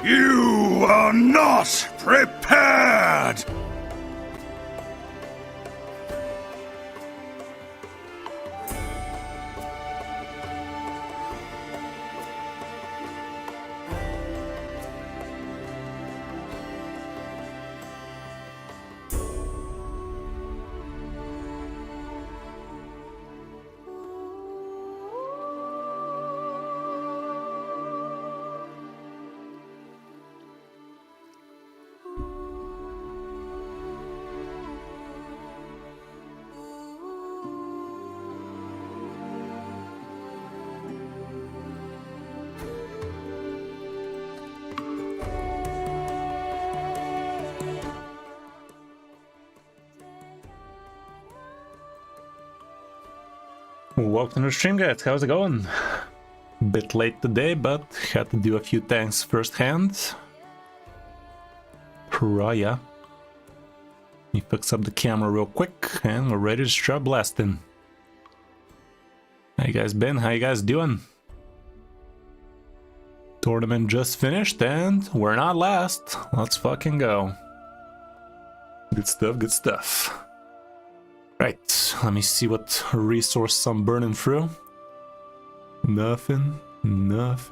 You are not prepared! Welcome to the stream, guys. How's it going? Bit late today, but had to do a few things firsthand. Pariah. Let me fix up the camera real quick, and we're ready to start blasting. How you guys been? How you guys doing? Tournament just finished, and we're not last. Let's fucking go. Good stuff, good stuff. Right, let me see what resource I'm burning through. Nothing. Let's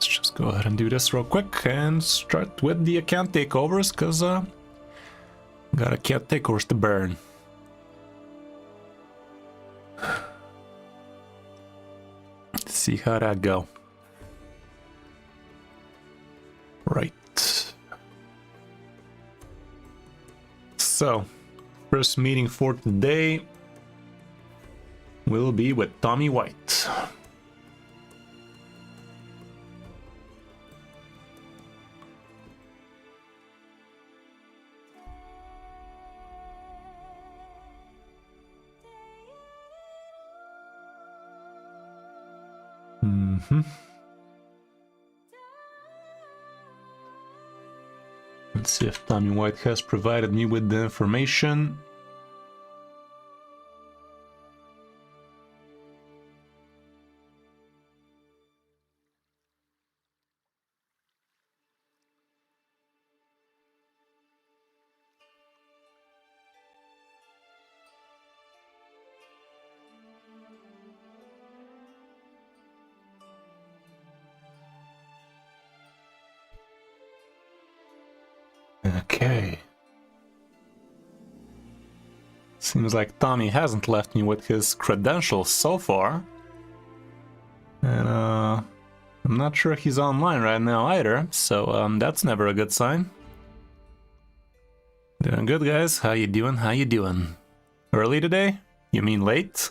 just go ahead and do this real quick and start with the account takeovers, because got account takeovers to burn. Let's see how that go. Right. So, first meeting for today will be with Tommy White. Let's see if Tommy White has provided me with the information. Okay. Seems like Tommy hasn't left me with his credentials so far. And I'm not sure he's online right now either, so that's never a good sign. Doing good, guys. How you doing? How you doing? Early today? You mean late?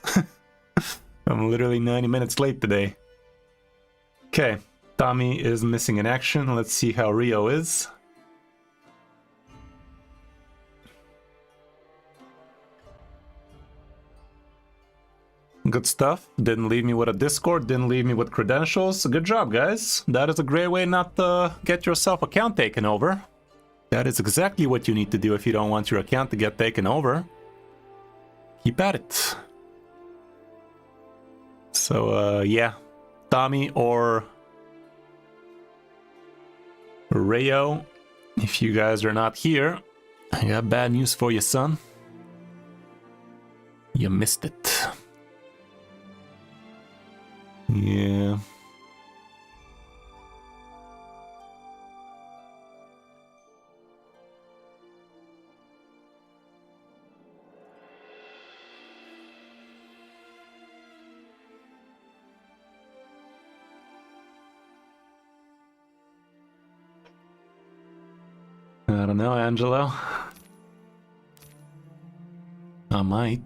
I'm literally 90 minutes late today. Okay, Tommy is missing in action. Let's see how Rio is. Good stuff. Didn't leave me with a Discord, didn't leave me with credentials. Good job, guys. That is a great way not to get yourself account taken over. That is exactly what you need to do if you don't want your account to get taken over. Keep at it. So, yeah. Tommy or Rayo, if you guys are not here, I got bad news for you, son. You missed it. Yeah. I don't know, Angelo. I might.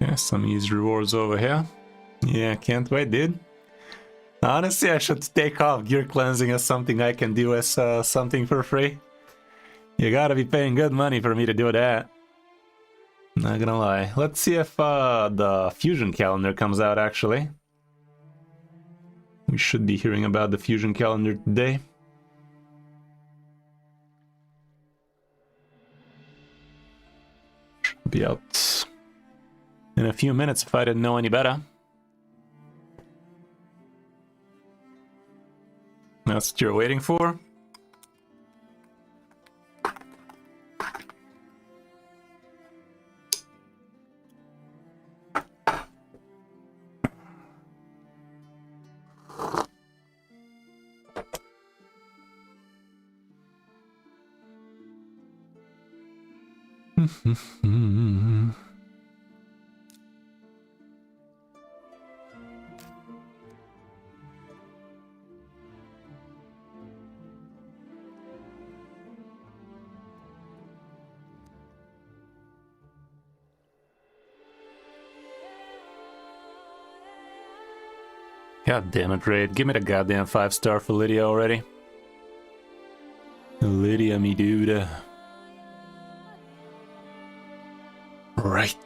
Yeah, some easy rewards over here. Yeah, can't wait, dude. Honestly, I should take off gear cleansing as something I can do as something for free. You gotta be paying good money for me to do that. Not gonna lie. Let's see if the fusion calendar comes out, actually. We should be hearing about the fusion calendar today. Should be out in a few minutes if I didn't know any better. That's what you're waiting for? God damn it, Raid. Give me the goddamn 5-star for Lydia already. Lydia, me dude. Right.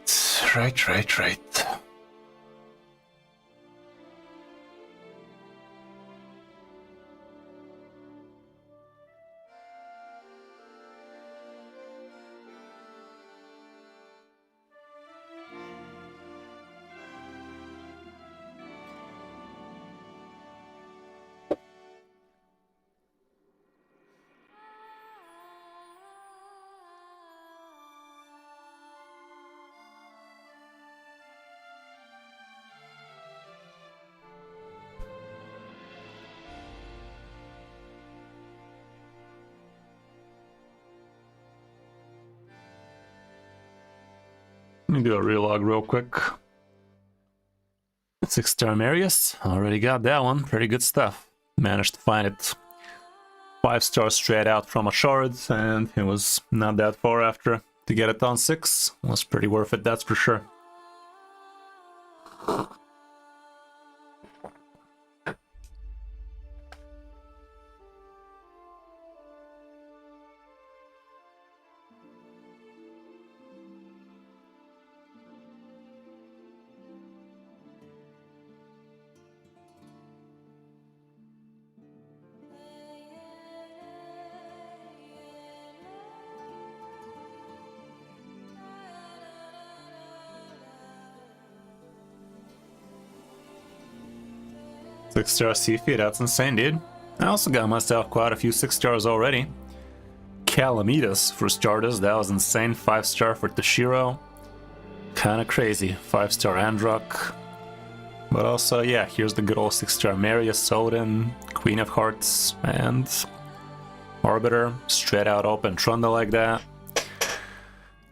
Let me do a relog real quick. 6-star Marius, already got that one. Pretty good stuff. Managed to find it 5-star straight out from a shard, and it was not that far after to get it on 6. Was pretty worth it, that's for sure. Six-star Sifi, that's insane, dude. I also got myself quite a few 6-stars already. Calamitas for starters, that was insane. 5-star for Toshiro. Kinda crazy. 5-star Androck. But also, yeah, here's the good old 6-star Marius, Odin, Queen of Hearts, and Arbiter. Straight out open Trunda like that.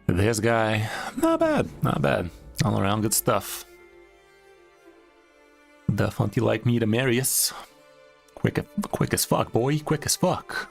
This guy, not bad, not bad. All around good stuff. Definitely like me to Marius. Quick as fuck, boy. Quick as fuck.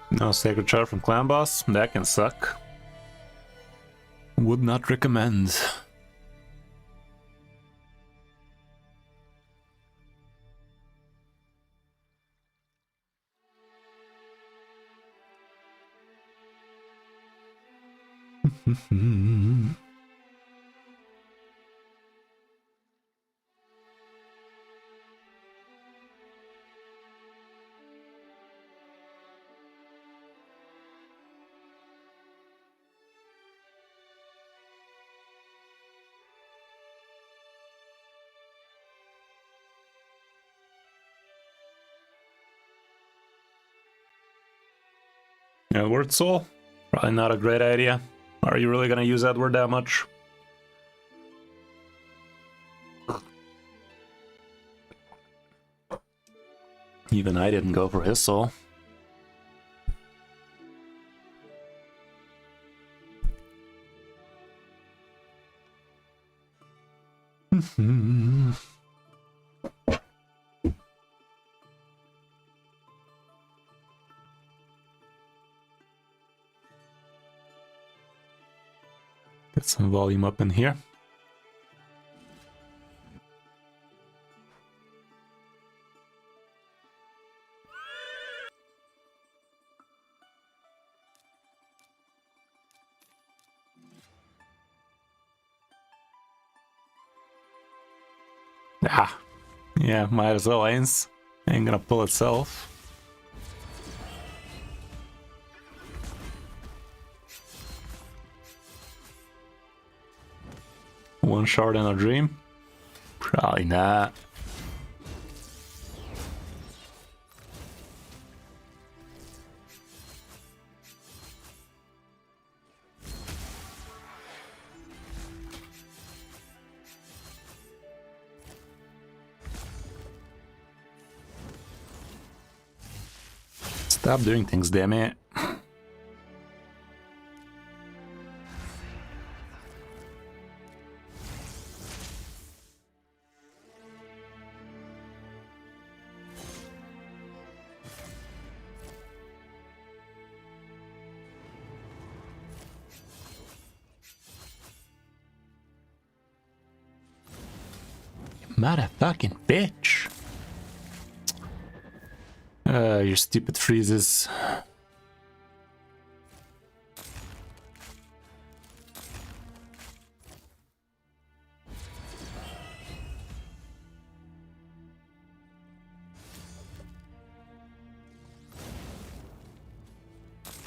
No Sacred Shard from Clan Boss? That can suck. Would not recommend. Word Soul? Probably not a great idea. Are you really gonna use that word that much? Even I didn't go for his soul. Get some volume up in here. Ah, yeah, might as well, ain't gonna pull itself. One shard in a dream? Probably not. Stop doing things, damn it. Motherfucking bitch. Your stupid freezes.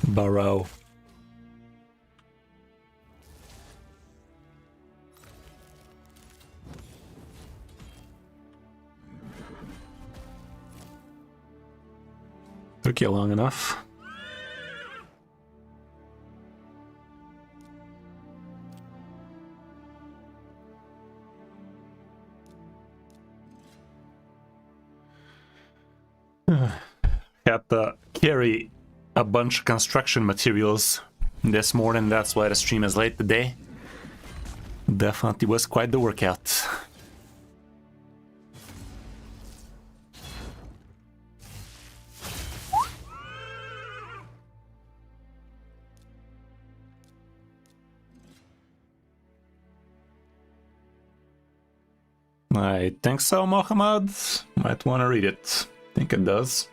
Burrow. Took you long enough. Had to carry a bunch of construction materials this morning, that's why the stream is late today. Definitely was quite the workout. I think so, Mohammed. Might want to read it. Think it does.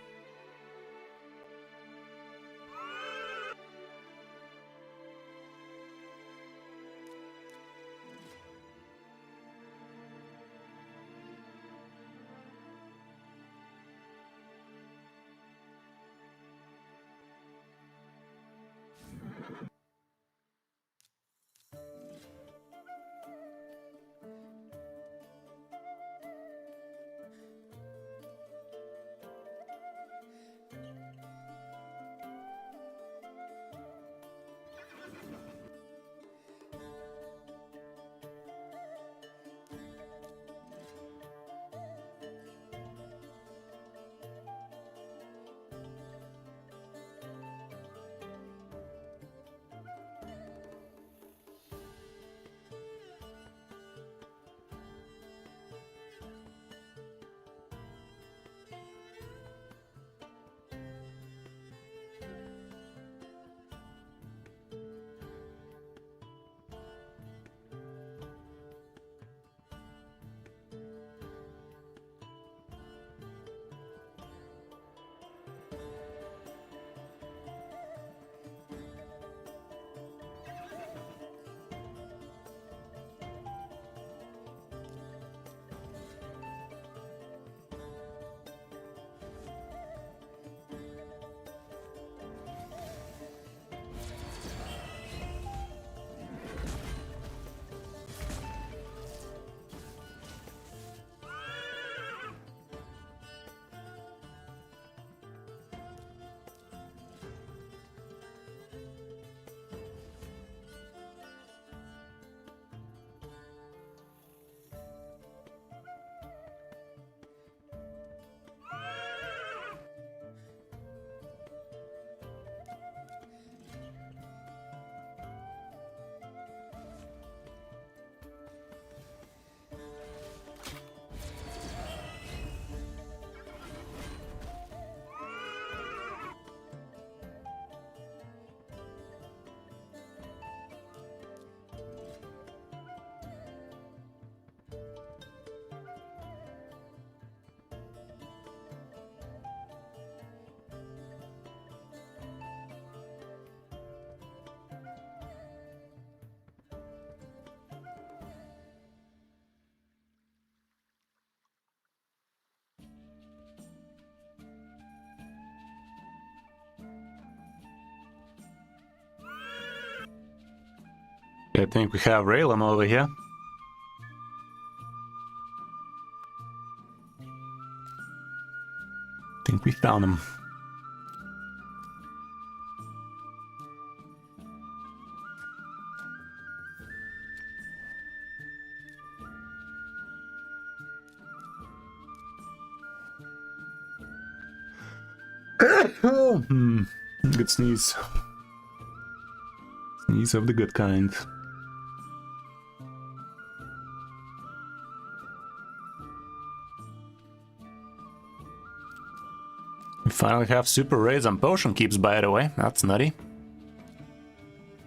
I think we have Raylan over here. I think we found him. Good sneeze. Sneeze of the good kind. We finally have super raise on potion keeps, by the way. That's nutty.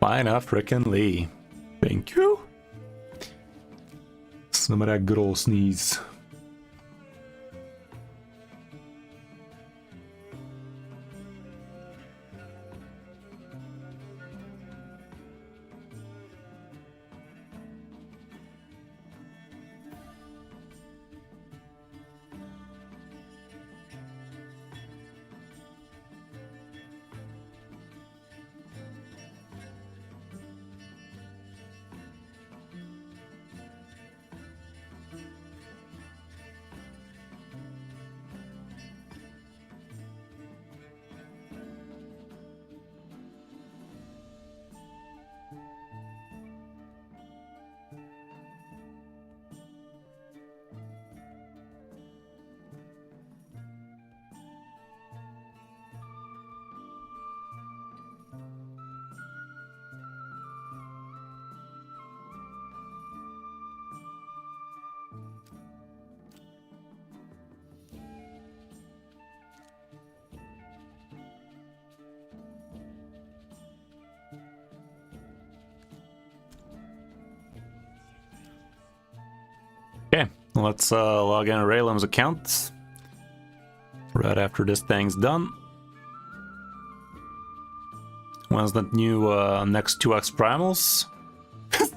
Fine frickin' Thank you. Some of that good old sneeze. Okay, let's log in Raylan's account right after this thing's done. When's that new next 2x primals?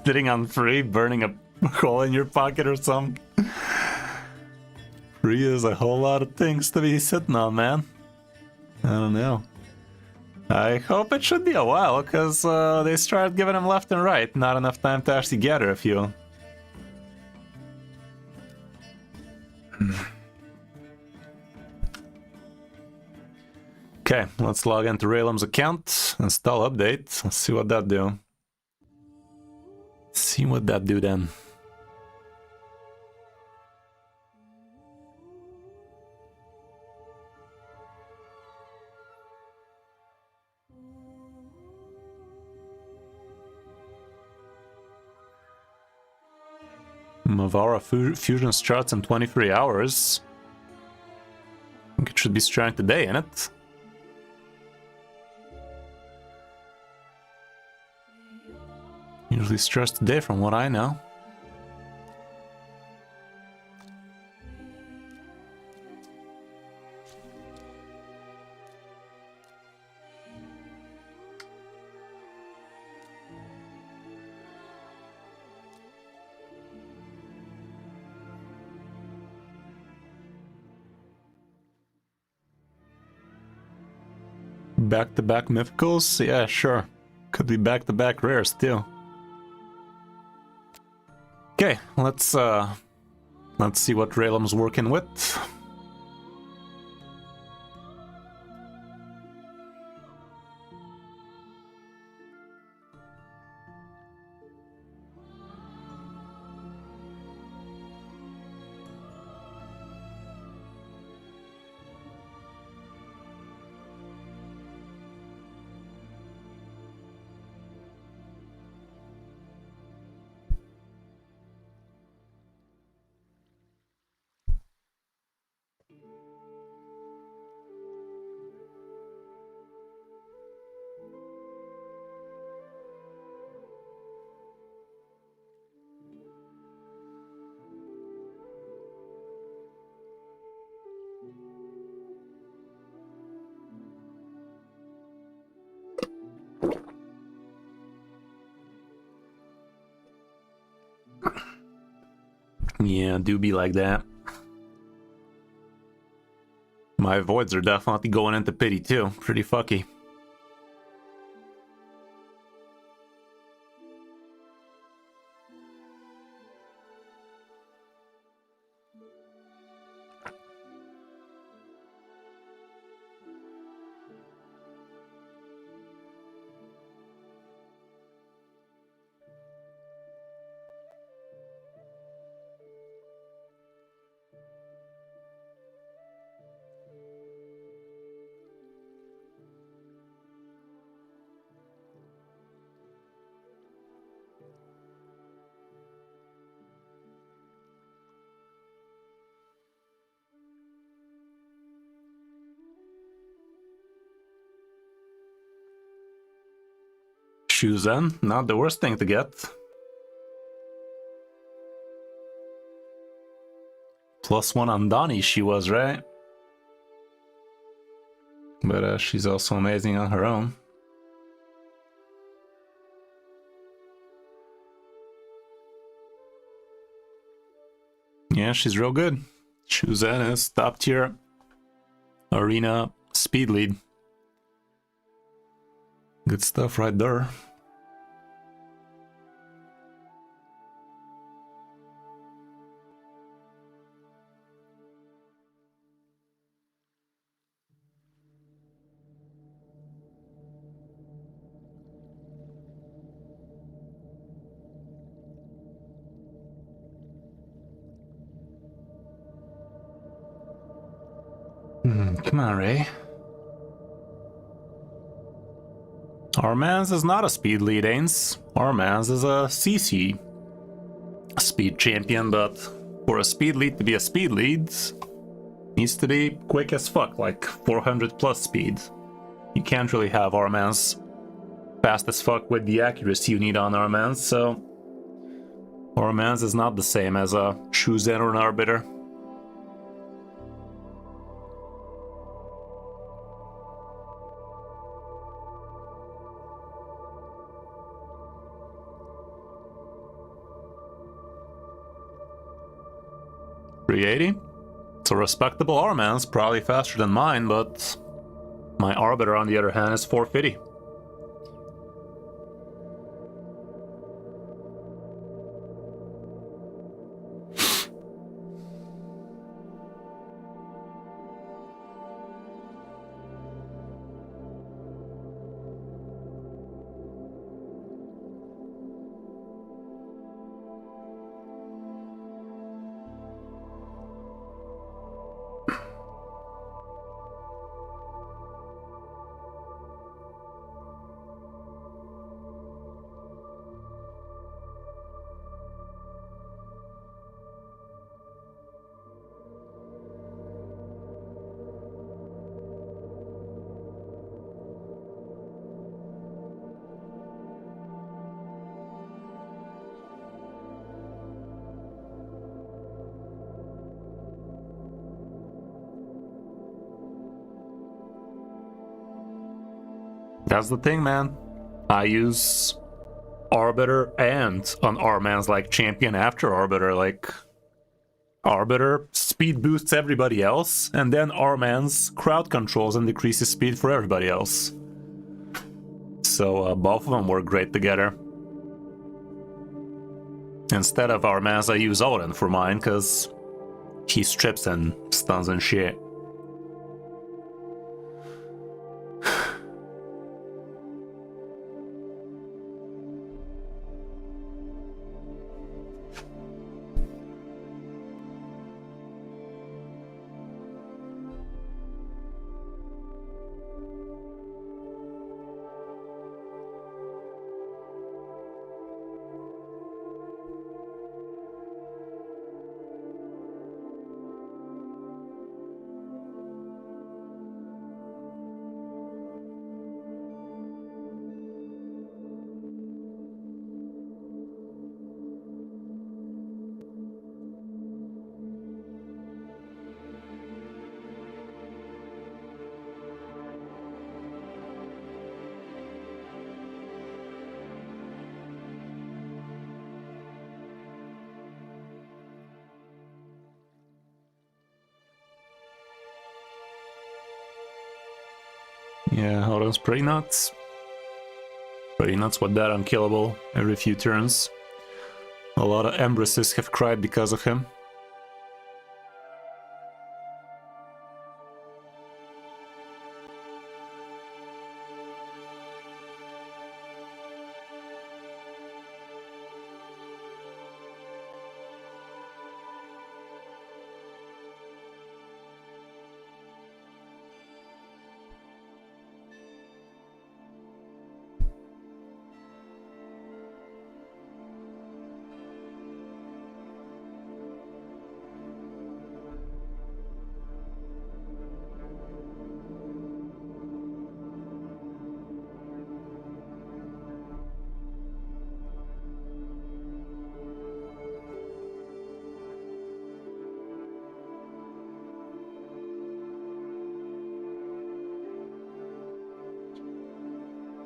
Sitting on free, burning a hole in your pocket or something. Free is a whole lot of things to be sitting on, man. I don't know. I hope it should be a while, because they started giving them left and right. Not enough time to actually gather a few. Okay, let's log into Raylan's account, install update, let's see what that do. See what that do then. Mavara fusion starts in 23 hours. I think it should be starting today, innit? Usually starts today from what I know. Back-to-back mythicals? Yeah, sure. Could be back-to-back rares too. Okay, let's see what Raylan's working with. Yeah, do be like that. My voids are definitely going into pity too. Pretty fucky. Chosen, not the worst thing to get. +1 on Donnie she was, right? But she's also amazing on her own. Yeah, she's real good. Chosen is top tier arena speed lead. Good stuff right there. Come on, Ray. Our man's is not a speed lead, Ains. Our man's is a CC speed champion, but for a speed lead to be a speed lead, needs to be quick as fuck, like 400 plus speed. You can't really have our man's fast as fuck with the accuracy you need on our man's, so our man's is not the same as a Chosen or an Arbiter. .380? It's a respectable R-man's, probably faster than mine, but my Arbiter on the other hand is 450. That's the thing, man. I use Arbiter and an R-man's like champion after Arbiter. Like, Arbiter speed boosts everybody else, and then R-man's crowd controls and decreases speed for everybody else. So both of them work great together. Instead of R-man's, I use Odin for mine, because he strips and stuns and shit. Yeah, Odin's pretty nuts. Pretty nuts with that unkillable every few turns. A lot of Embresses have cried because of him.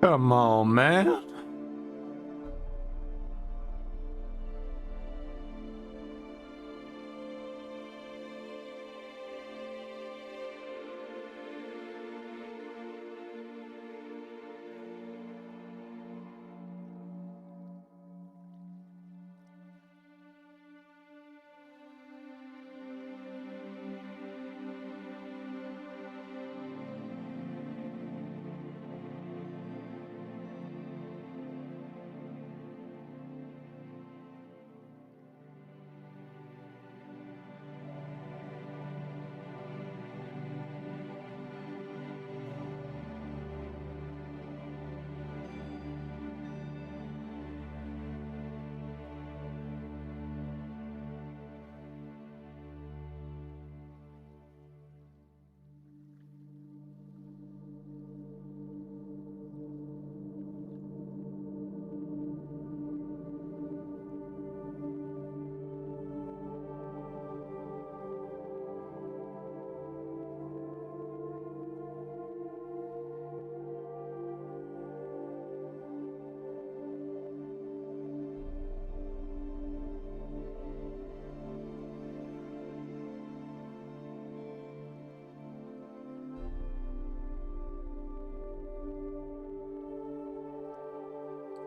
Come on, man.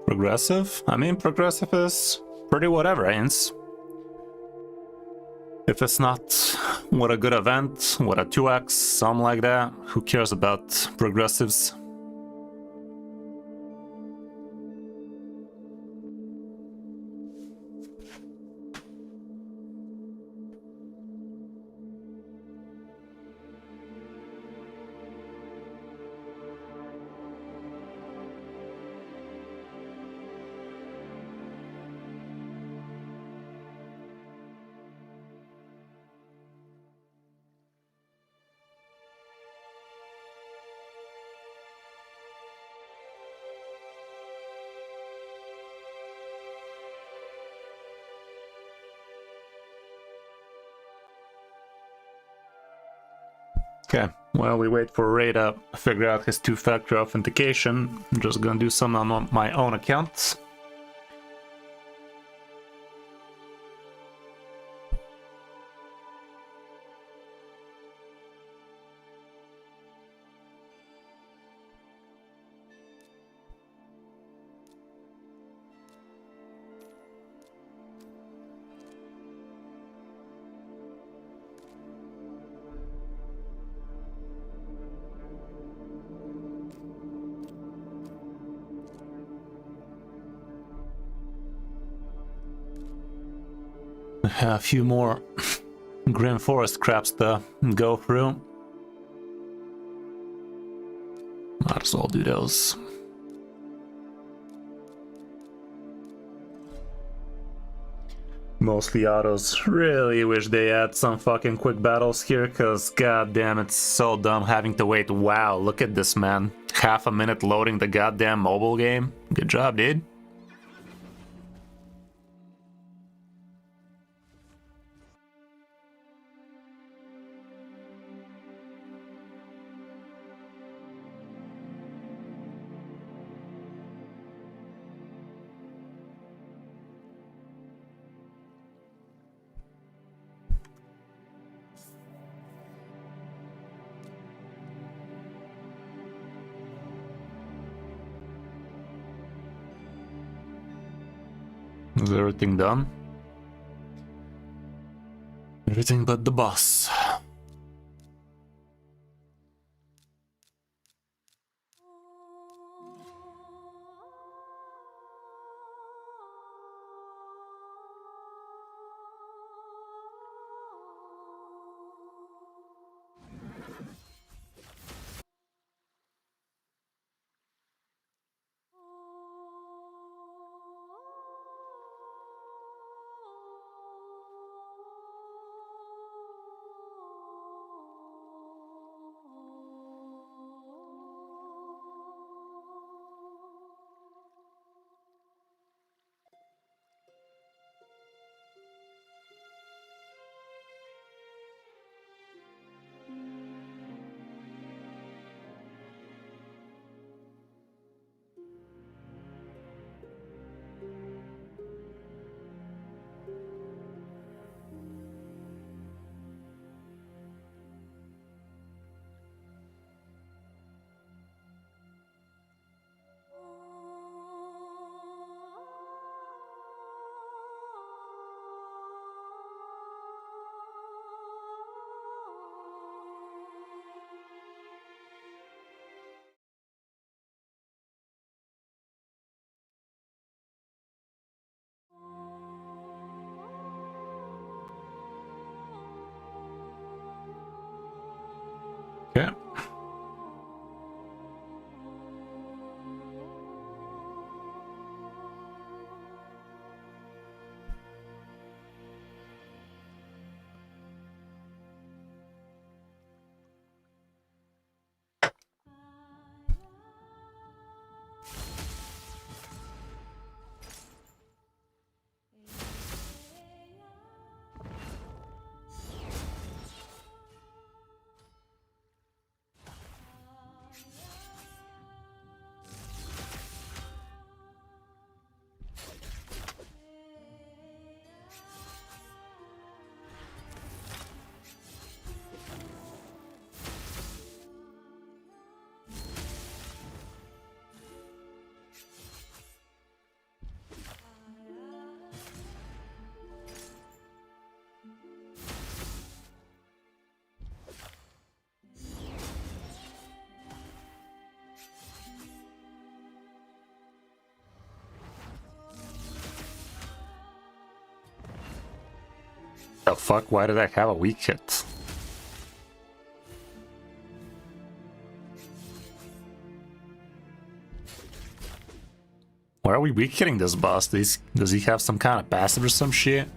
Progressive? I mean, progressive is pretty whatever, ain't? If it's not what a good event, what a 2x, something like that, who cares about progressives? Okay, while we wait for Ray to figure out his two-factor authentication, I'm just gonna do some on my own account. A few more Grim Forest craps to go through. Might as well do those. Mostly autos. Really wish they had some fucking quick battles here, cause goddamn, it's so dumb having to wait. Wow, look at this, man. Half a minute loading the goddamn mobile game. Good job, dude. Is everything done? Everything but the boss. Okay. The fuck? Why did I have a weak hit? Why are we weak hitting this boss? Does he have some kind of passive or some shit?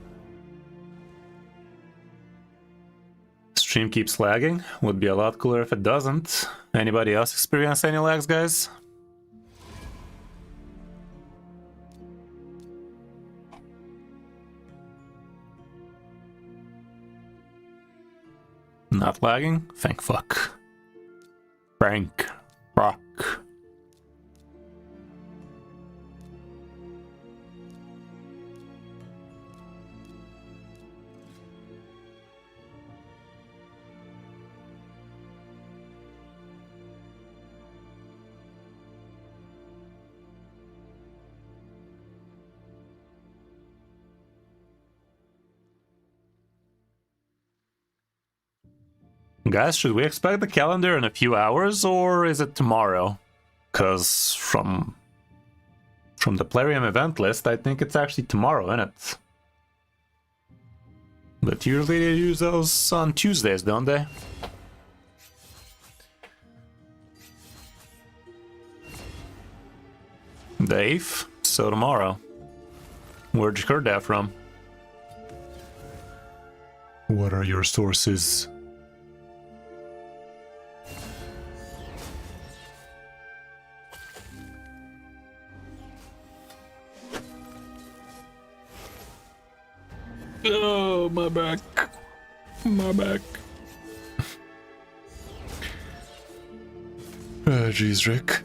Stream keeps lagging. Would be a lot cooler if it doesn't. Anybody else experience any lags, guys? Not lagging? Thank fuck. Frank. Rock. Guys, should we expect the calendar in a few hours, or is it tomorrow? Because from the Plarium event list, I think it's actually tomorrow, isn't it? But usually they use those on Tuesdays, don't they? The 8th? So tomorrow. Where'd you heard that from? What are your sources? Oh, my back. My back. Jeez, Rick.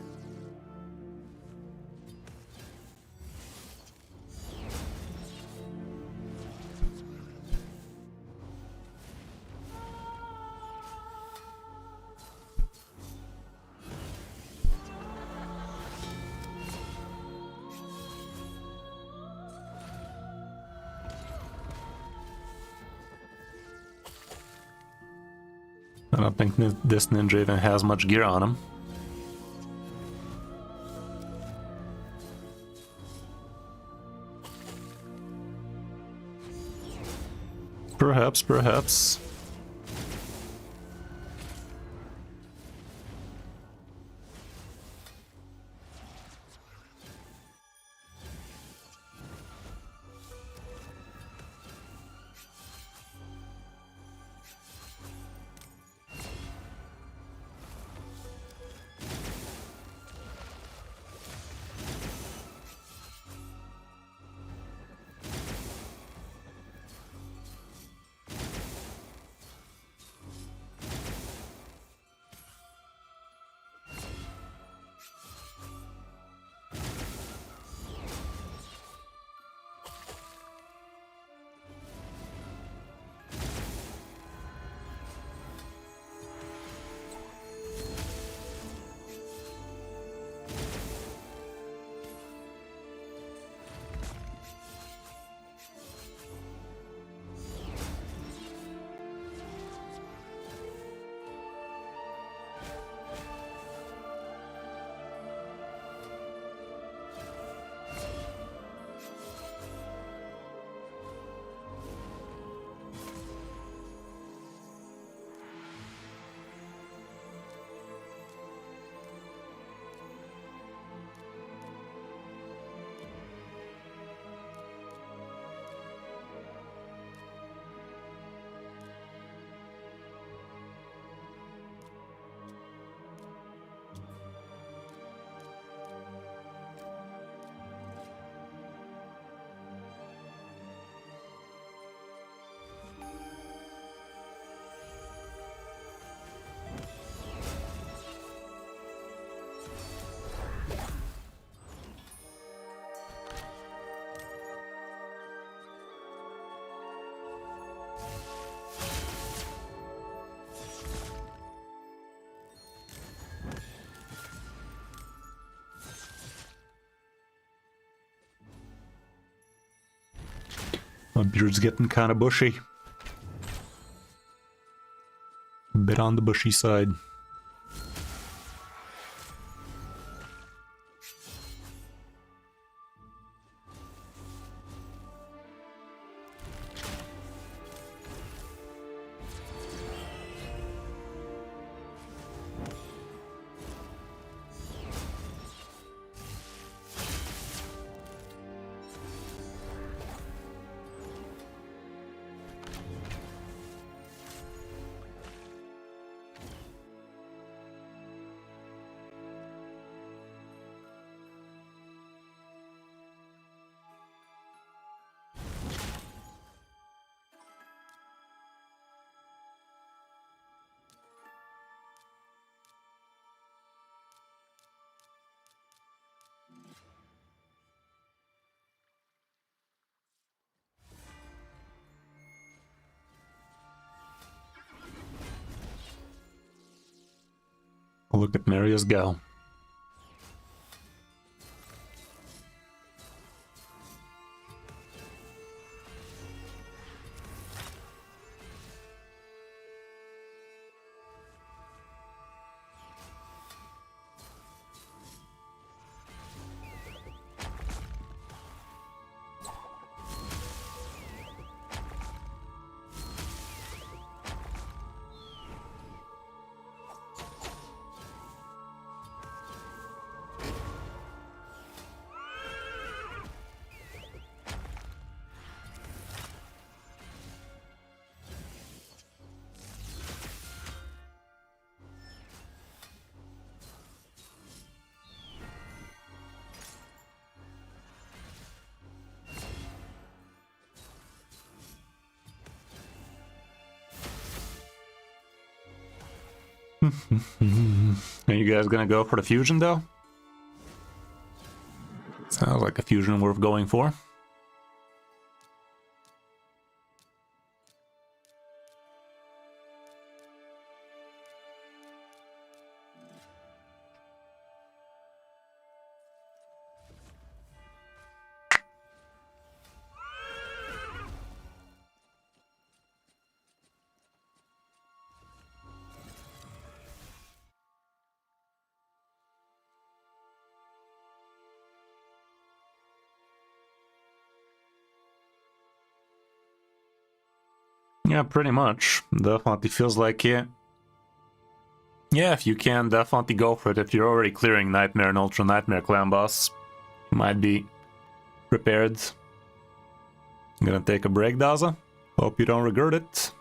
I don't think this ninja even has much gear on him. Perhaps, perhaps. My beard's getting kind of bushy. A bit on the bushy side. Look at Marius go. Are you guys gonna go for the fusion though? Sounds like a fusion worth going for. Yeah, pretty much. Definitely feels like it. Yeah, if you can, definitely go for it. If you're already clearing Nightmare and Ultra Nightmare Clan Boss, you might be prepared. I'm gonna take a break, Daza. Hope you don't regret it.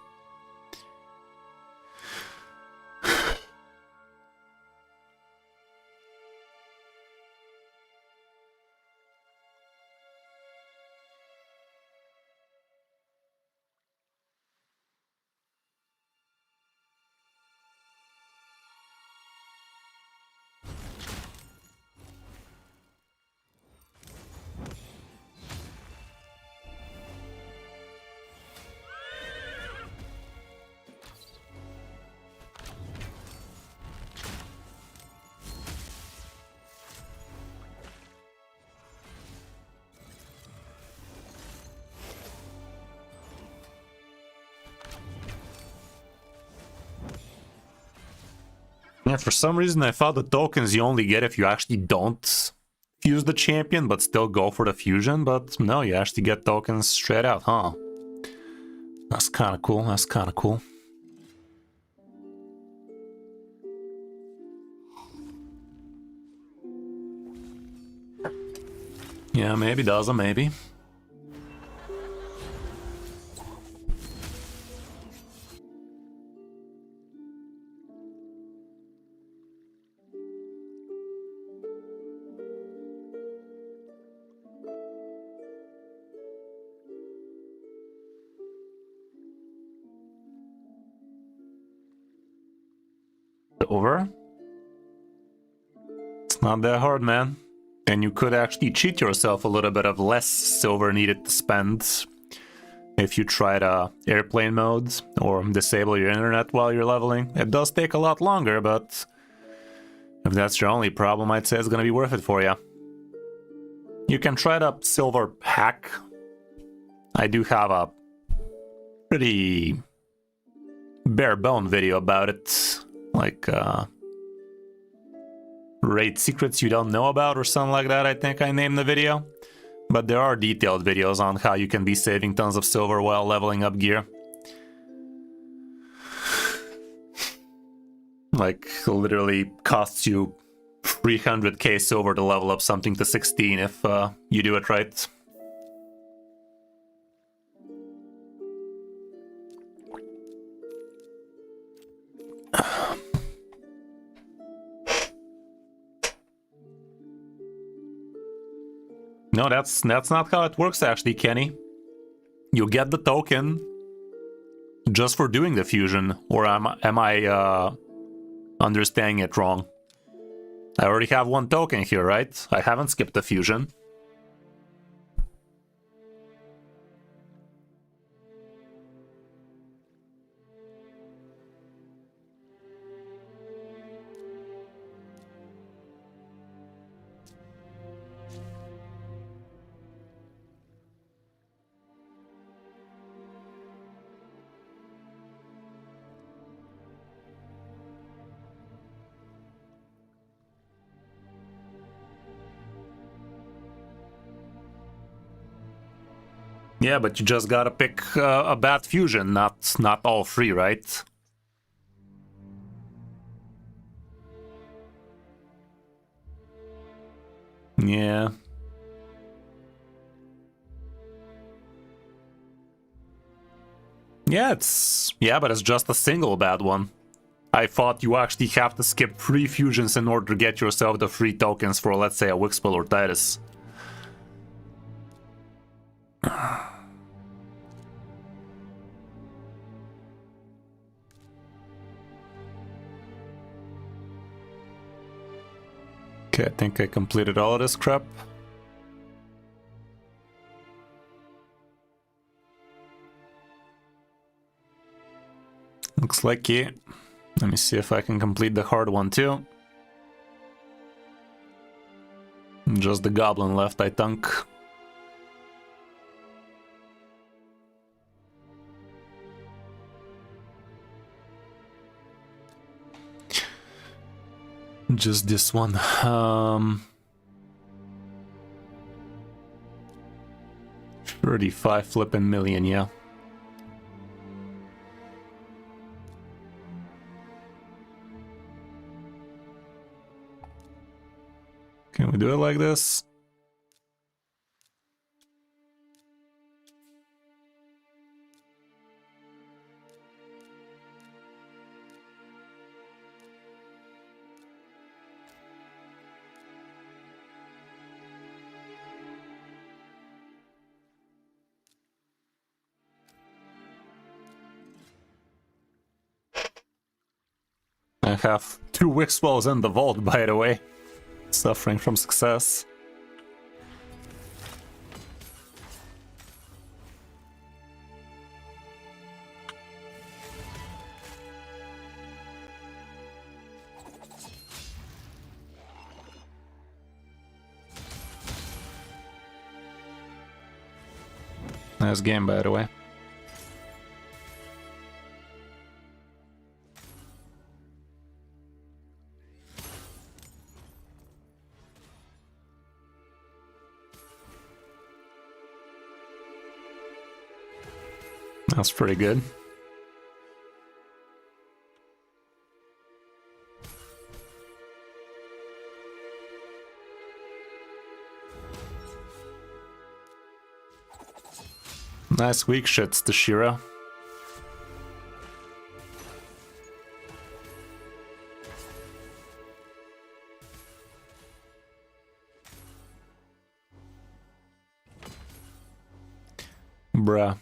Yeah, for some reason I thought the tokens you only get if you actually don't fuse the champion, but still go for the fusion, but no, you actually get tokens straight out, huh? That's kind of cool, that's kind of cool. Yeah, maybe does, maybe. Over? It's not that hard, man. And you could actually cheat yourself a little bit of less silver needed to spend if you try the airplane mode or disable your internet while you're leveling. It does take a lot longer, but if that's your only problem, I'd say it's gonna be worth it for you. You can try the silver hack I do have a pretty bare bone video about it, like raid secrets you don't know about or something like that. I think I named the video, but there are detailed videos on how you can be saving tons of silver while leveling up gear. Like, literally costs you 300k silver to level up something to 16 if you do it right. No, that's not how it works actually, Kenny. You get the token just for doing the fusion, or am I understanding it wrong? I already have one token here, right? I haven't skipped the fusion. Yeah, but you just gotta pick a bad fusion, not all three, right? Yeah. Yeah, but it's just a single bad one. I thought you actually have to skip 3 fusions in order to get yourself the 3 tokens for, let's say, a Wixpel or Titus. Okay, I think I completed all of this crap. Looks like yeah. Let me see if I can complete the hard one too. Just the goblin left, I think. Just this one. 35 flipping million, yeah. Can we do it like this? I have 2 Wixwells in the vault, by the way. Suffering from success. Nice game, by the way. That's pretty good. Nice weak shits to Shira. Bruh.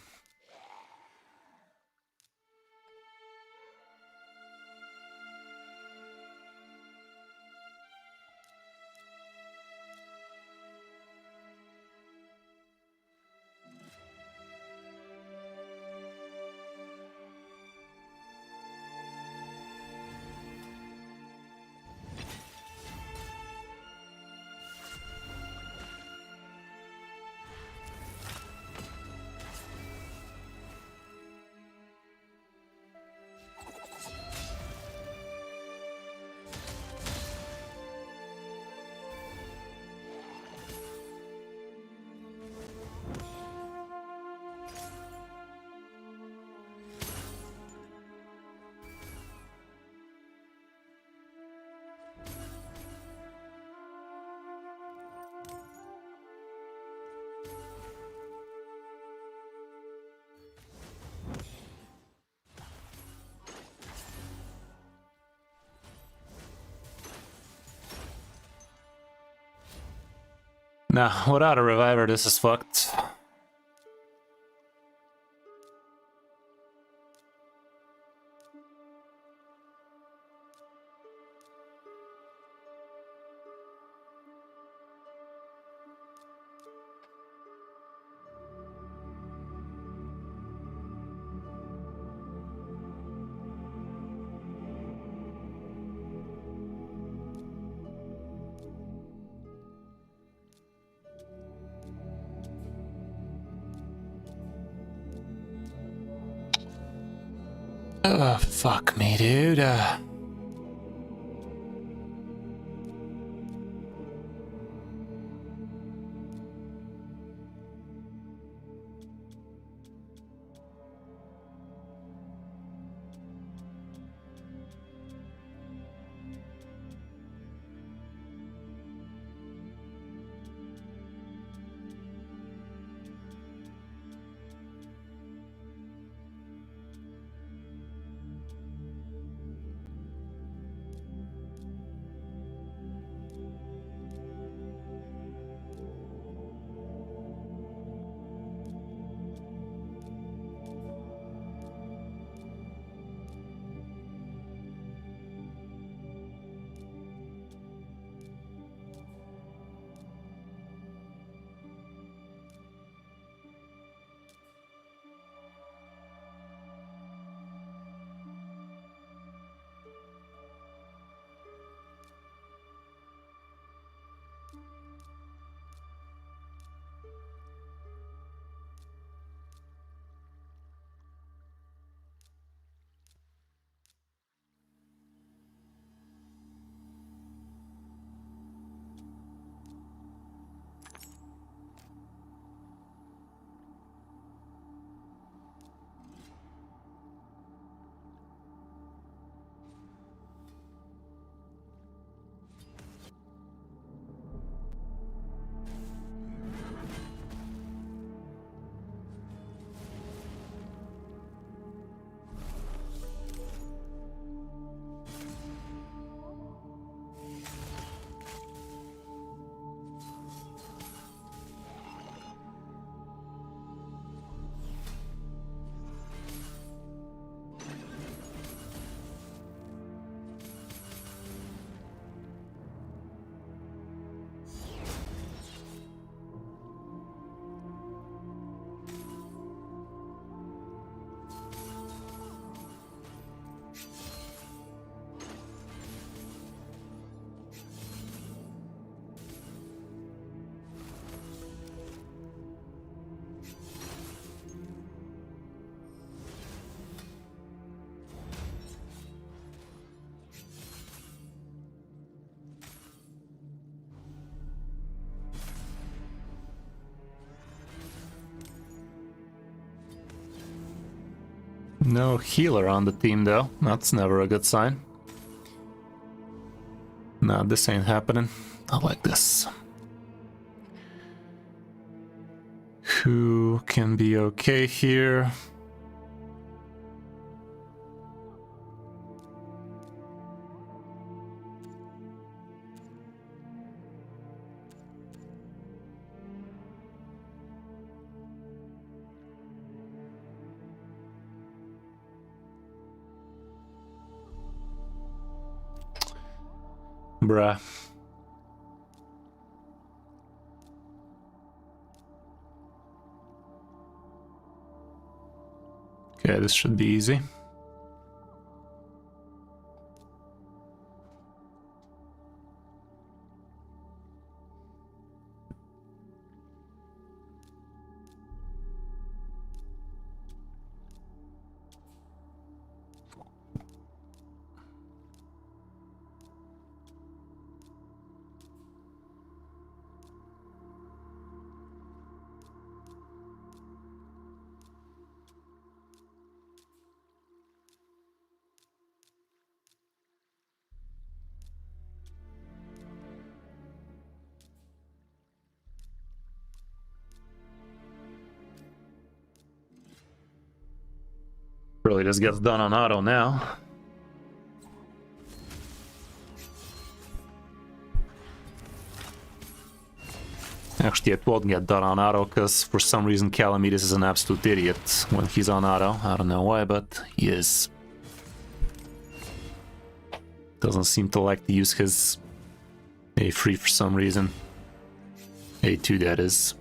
Nah, without a reviver, this is fucked. Oh, fuck me, dude. No healer on the team, though. That's never a good sign. Nah, this ain't happening. Not like this. Who can be okay here? Bruh. Okay, this should be easy. Really just gets done on auto now. Actually, it won't get done on auto, because for some reason Calamedes is an absolute idiot when he's on auto. I don't know why, but he is. Doesn't seem to like to use his A3 for some reason. A2, that is.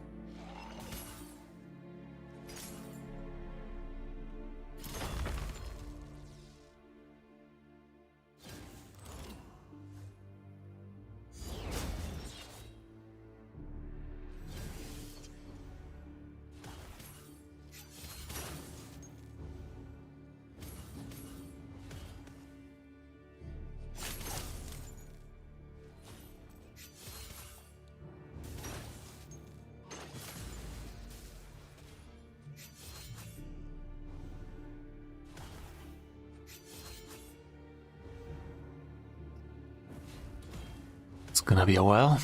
It's gonna be a while.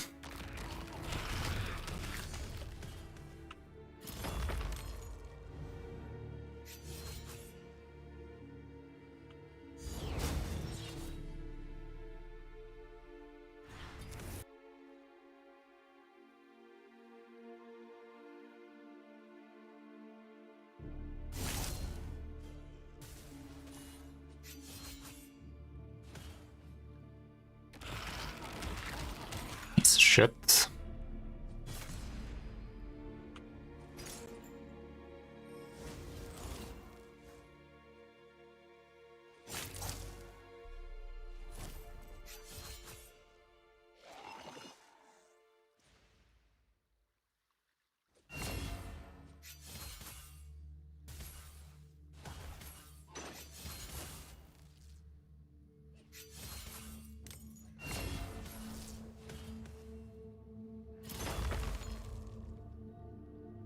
Piece of shit.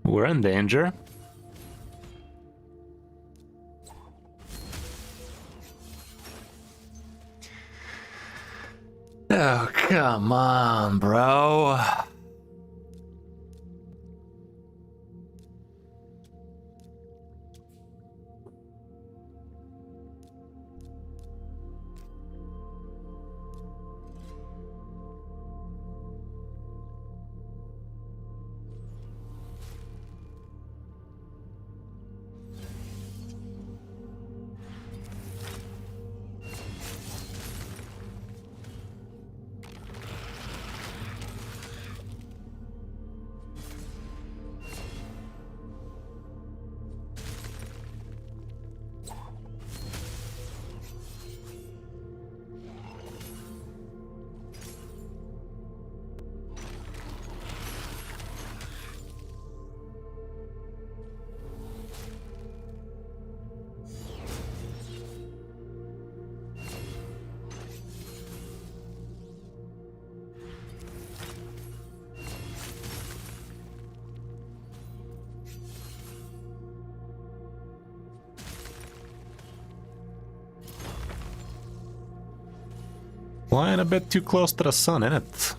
We're in danger. Oh, come on, bro. Flying a bit too close to the sun, ain't it?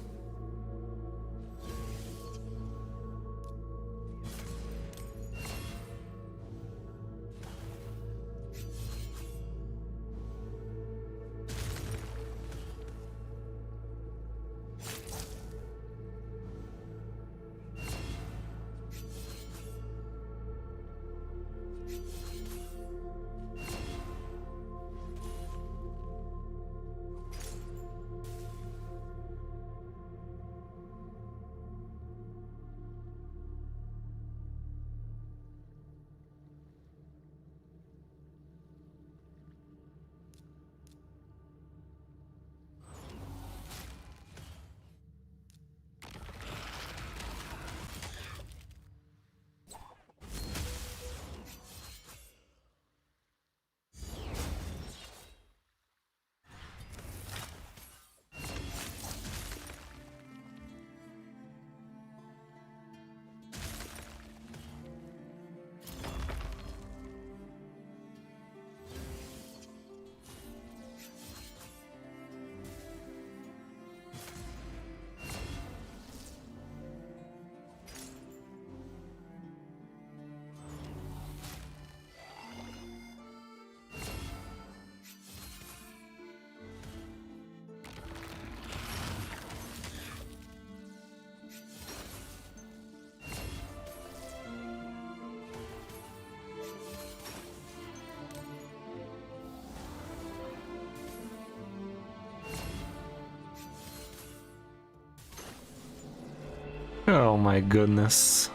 Oh my goodness.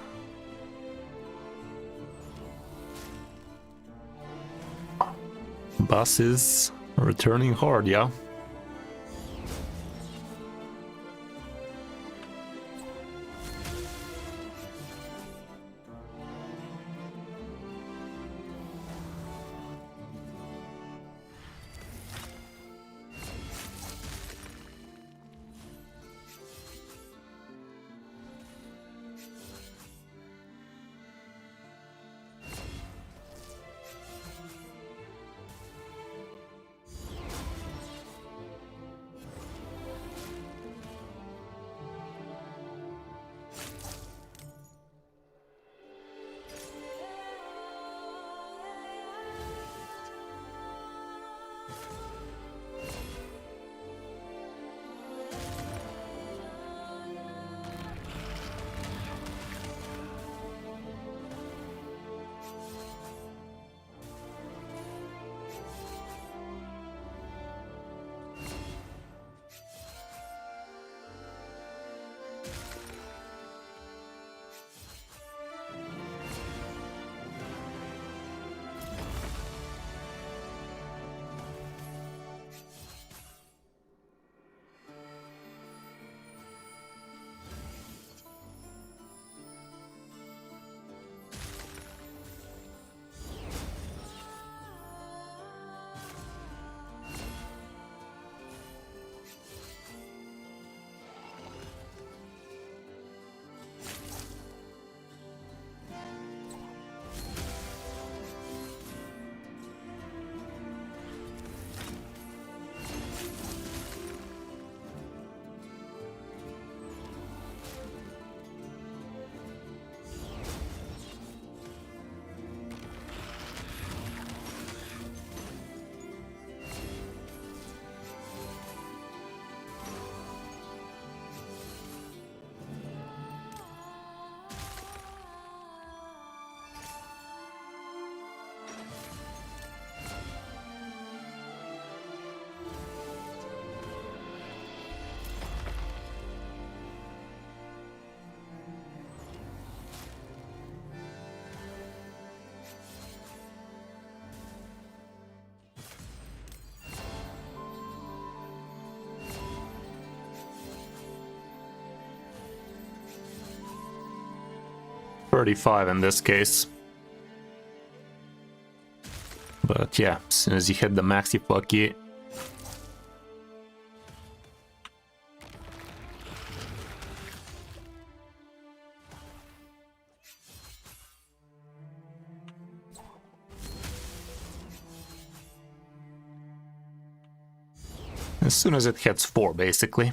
Boss is returning hard, yeah? $35 in this case. But yeah, as soon as you hit the maxi fuck you. As soon as it hits 4, basically.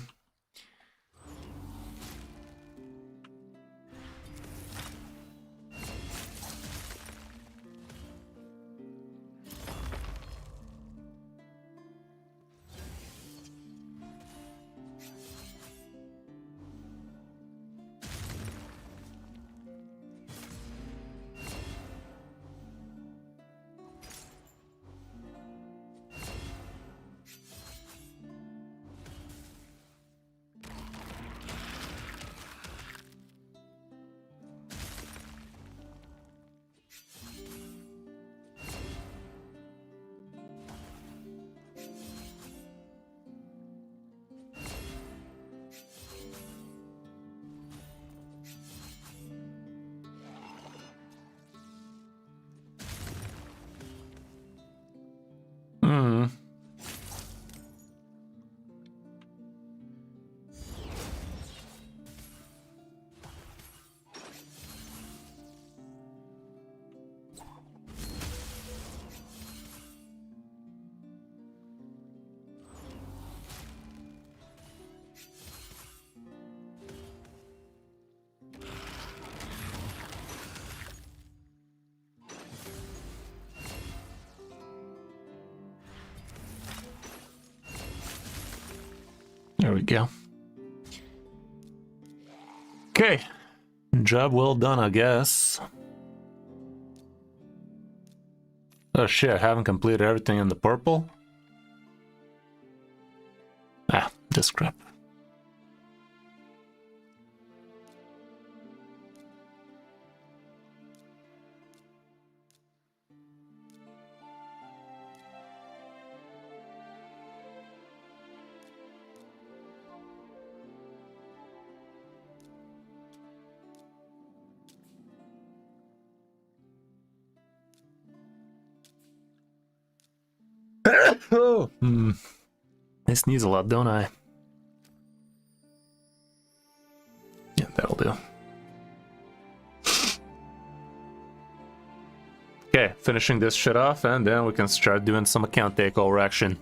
There we go. Okay. Job well done, I guess. Oh shit, I haven't completed everything in the purple. Ah, this crap. Oh, I sneeze a lot, don't I? Yeah, that'll do. Okay, finishing this shit off, and then we can start doing some account takeover action.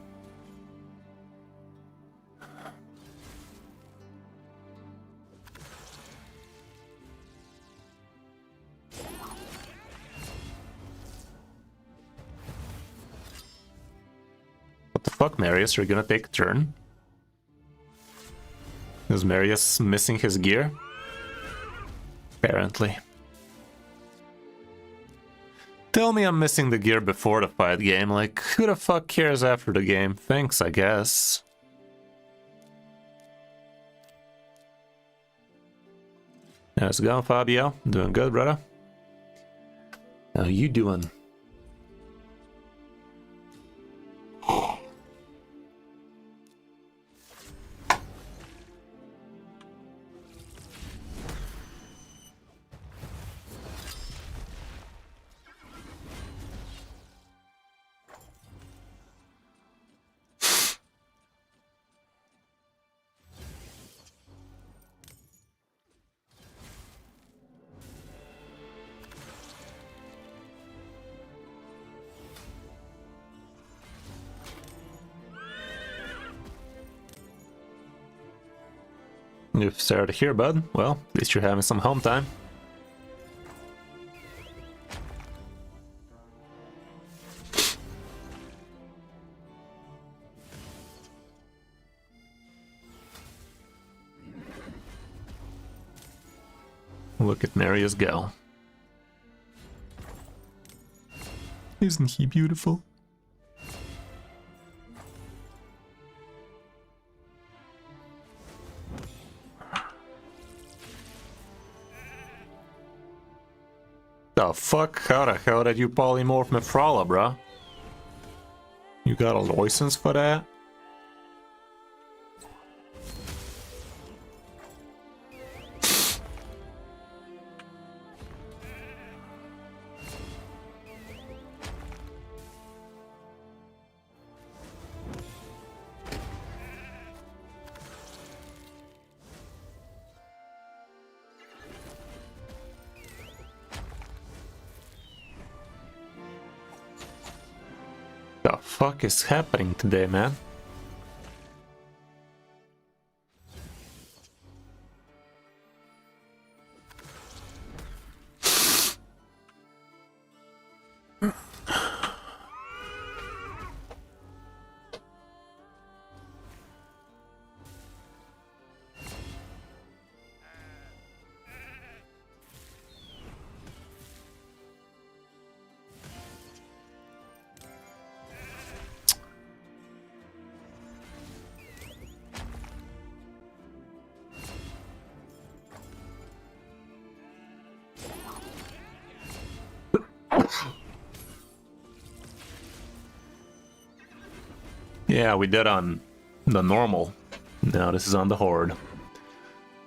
What the fuck, Marius? Are you gonna take a turn? Is Marius missing his gear? Apparently. Tell me I'm missing the gear before the fight game, like, who the fuck cares after the game? Thanks, I guess. How's it going, Fabio? Doing good, brother? How you doing? You've started here, bud. Well, at least you're having some home time. Look at Marius go. Isn't he beautiful? The fuck? How the hell did you polymorph Mephrala, bruh? You got a license for that? The fuck is happening today, man? Yeah, we did on the normal. Now this is on the horde.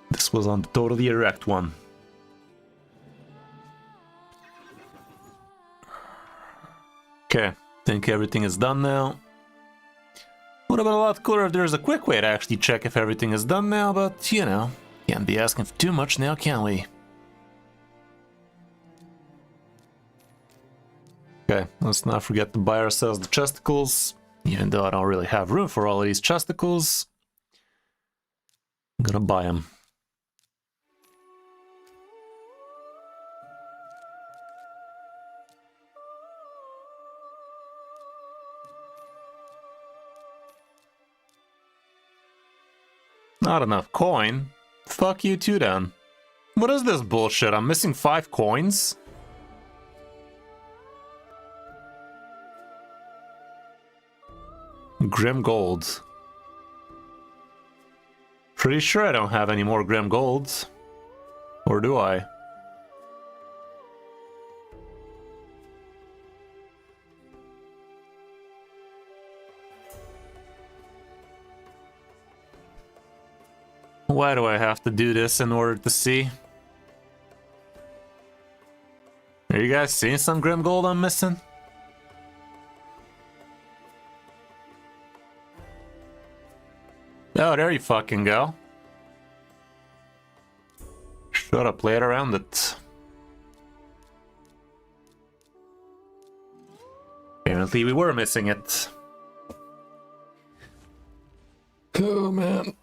This was on the totally erect one. Okay, think everything is done now. Would have been a lot cooler if there's a quick way to actually check if everything is done now, but you know, can't be asking for too much now, can we? Okay, let's not forget to buy ourselves the chesticles. Even though I don't really have room for all of these chesticles, I'm gonna buy them. Not enough coin? Fuck you too then. What is this bullshit? I'm missing 5 coins? Grim gold. Pretty sure I don't have any more grim golds. Or do I? Why do I have to do this in order to see? Are you guys seeing some grim gold I'm missing? Oh, there you fucking go. Should have played around it. Apparently we were missing it. Oh man.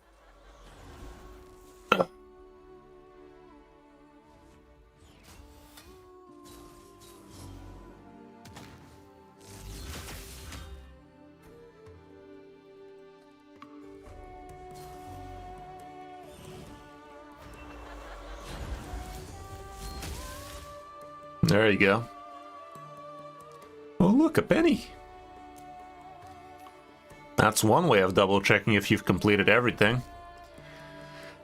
There you go. Oh look, a penny. That's one way of double checking if you've completed everything.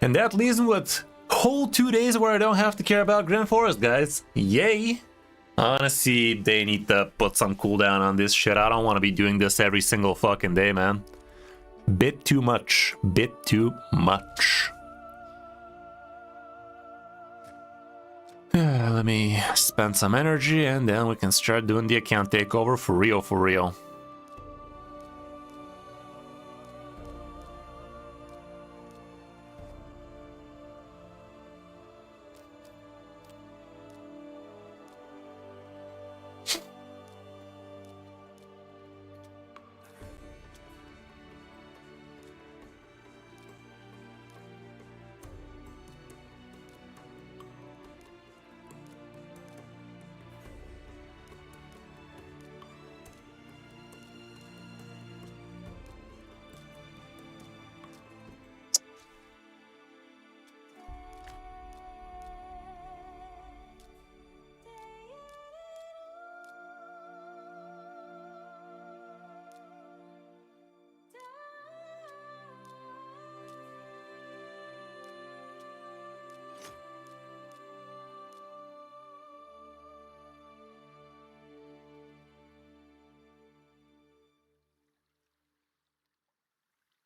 And that leaves me with whole 2 days where I don't have to care about Grand Forest, guys. Yay! Honestly, they need to put some cooldown on this shit. I don't want to be doing this every single fucking day, man. Bit too much. Bit too much. Let me spend some energy and then we can start doing the account takeover for real, for real.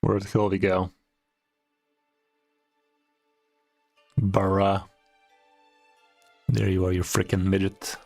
Where the hell did he go? Bara. There you are, you freaking midget.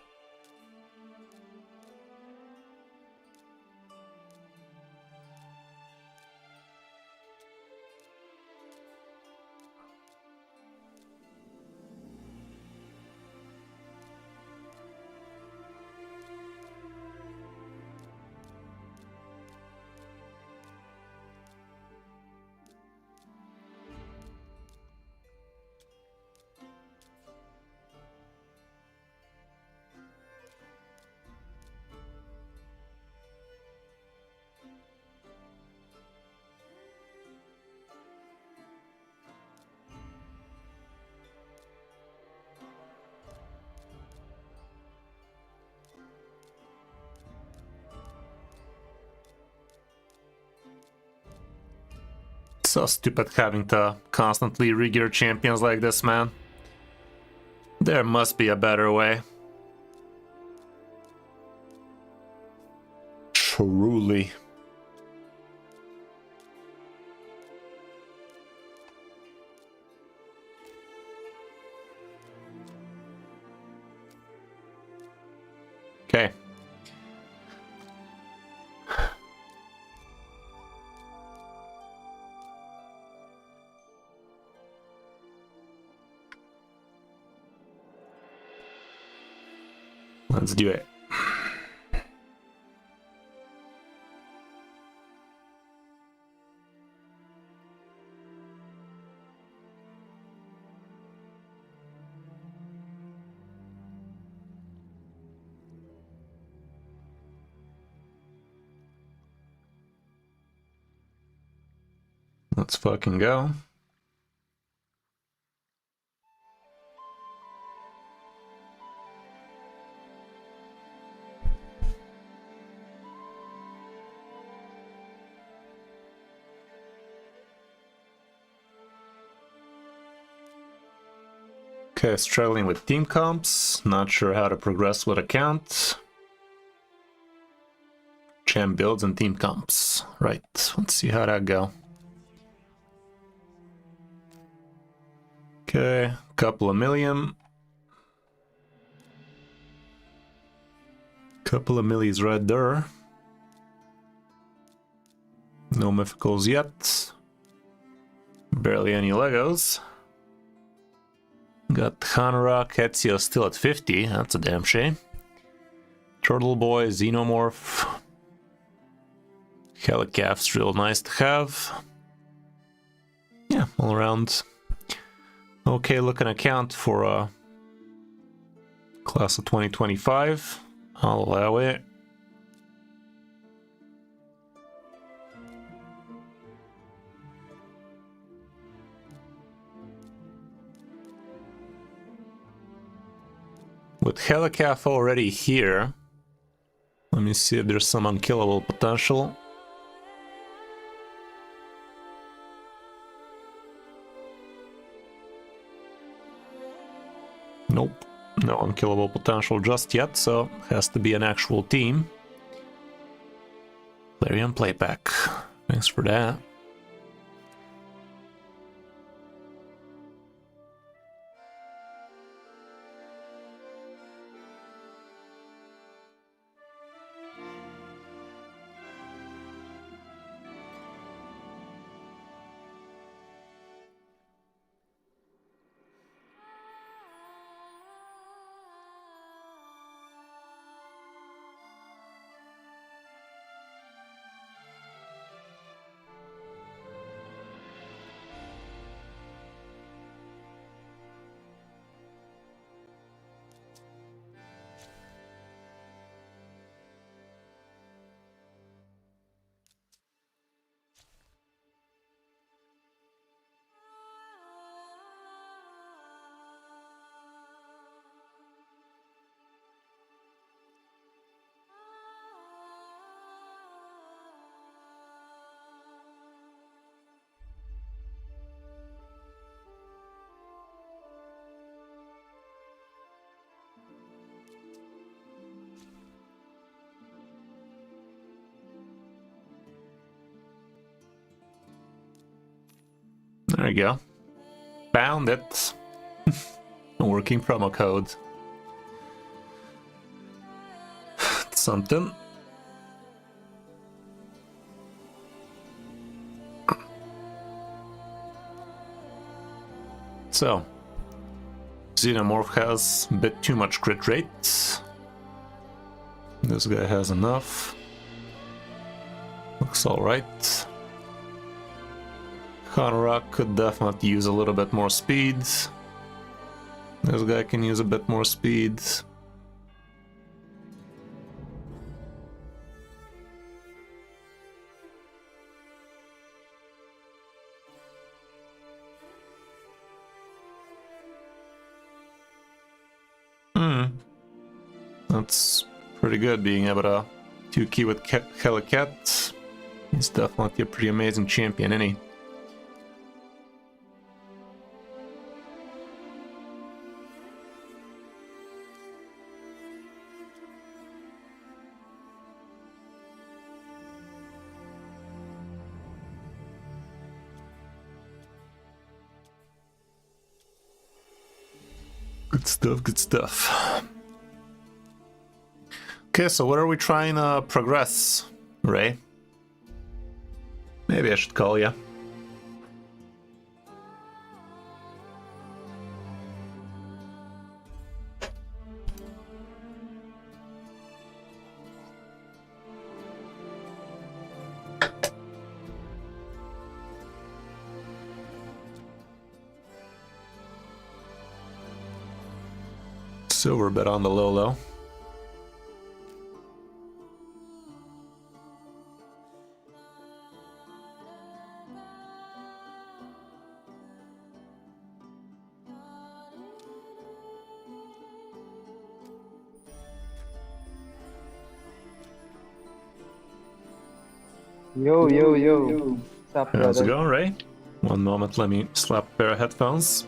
So stupid having to constantly regear champions like this, man. There must be a better way. Truly. Okay. Let's do it. Let's fucking go. Okay, struggling with team comps, not sure how to progress with accounts. Champ builds and team comps. Right, let's see how that go. Okay, couple of million. Couple of millies right there. No mythicals yet. Barely any Legos. Got Hanorok, Ezio still at 50, that's a damn shame. Turtle Boy, Xenomorph. Helicaf's real nice to have. Yeah, all around okay looking account for class of 2025. I'll allow it. With Helicaf already here, let me see if there's some unkillable potential. Nope, no unkillable potential just yet, so has to be an actual team. Larian Playpack, thanks for that. There you go. Found it. A working promo code. Something. So, Xenomorph has a bit too much crit rate. This guy has enough. Looks alright. Hanorok could definitely use a little bit more speed. This guy can use a bit more speed. That's pretty good, being able to 2-key with Helicat. He's definitely a pretty amazing champion, isn't he? Good stuff, good stuff. Okay, so what are we trying to progress, Ray? Maybe I should call you. Silver bet on the low. Yo. What's up, How's it brother? going, Ray? One moment, let me slap a pair of headphones.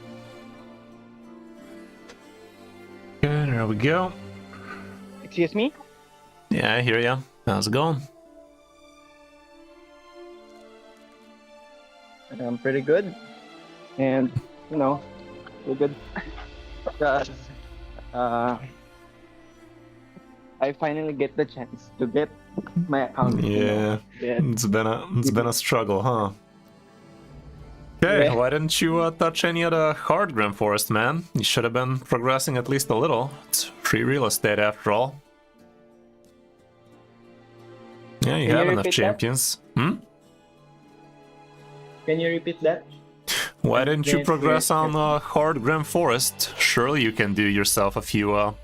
Okay, there we go. Excuse me? Yeah, I hear ya. How's it going? I'm pretty good. And, you know, we're good. Because, I finally get the chance to get my account. Yeah, you know, it's been a struggle, huh? Okay, Yeah. why didn't you touch any of the hard Grim Forest, man? You should have been progressing at least a little. It's free real estate after all. Yeah, you Can have you enough repeat that? champions. Hmm? Can you repeat that? Why I didn't you didn't progress hear. on hard Grim Forest? Surely you can do yourself a few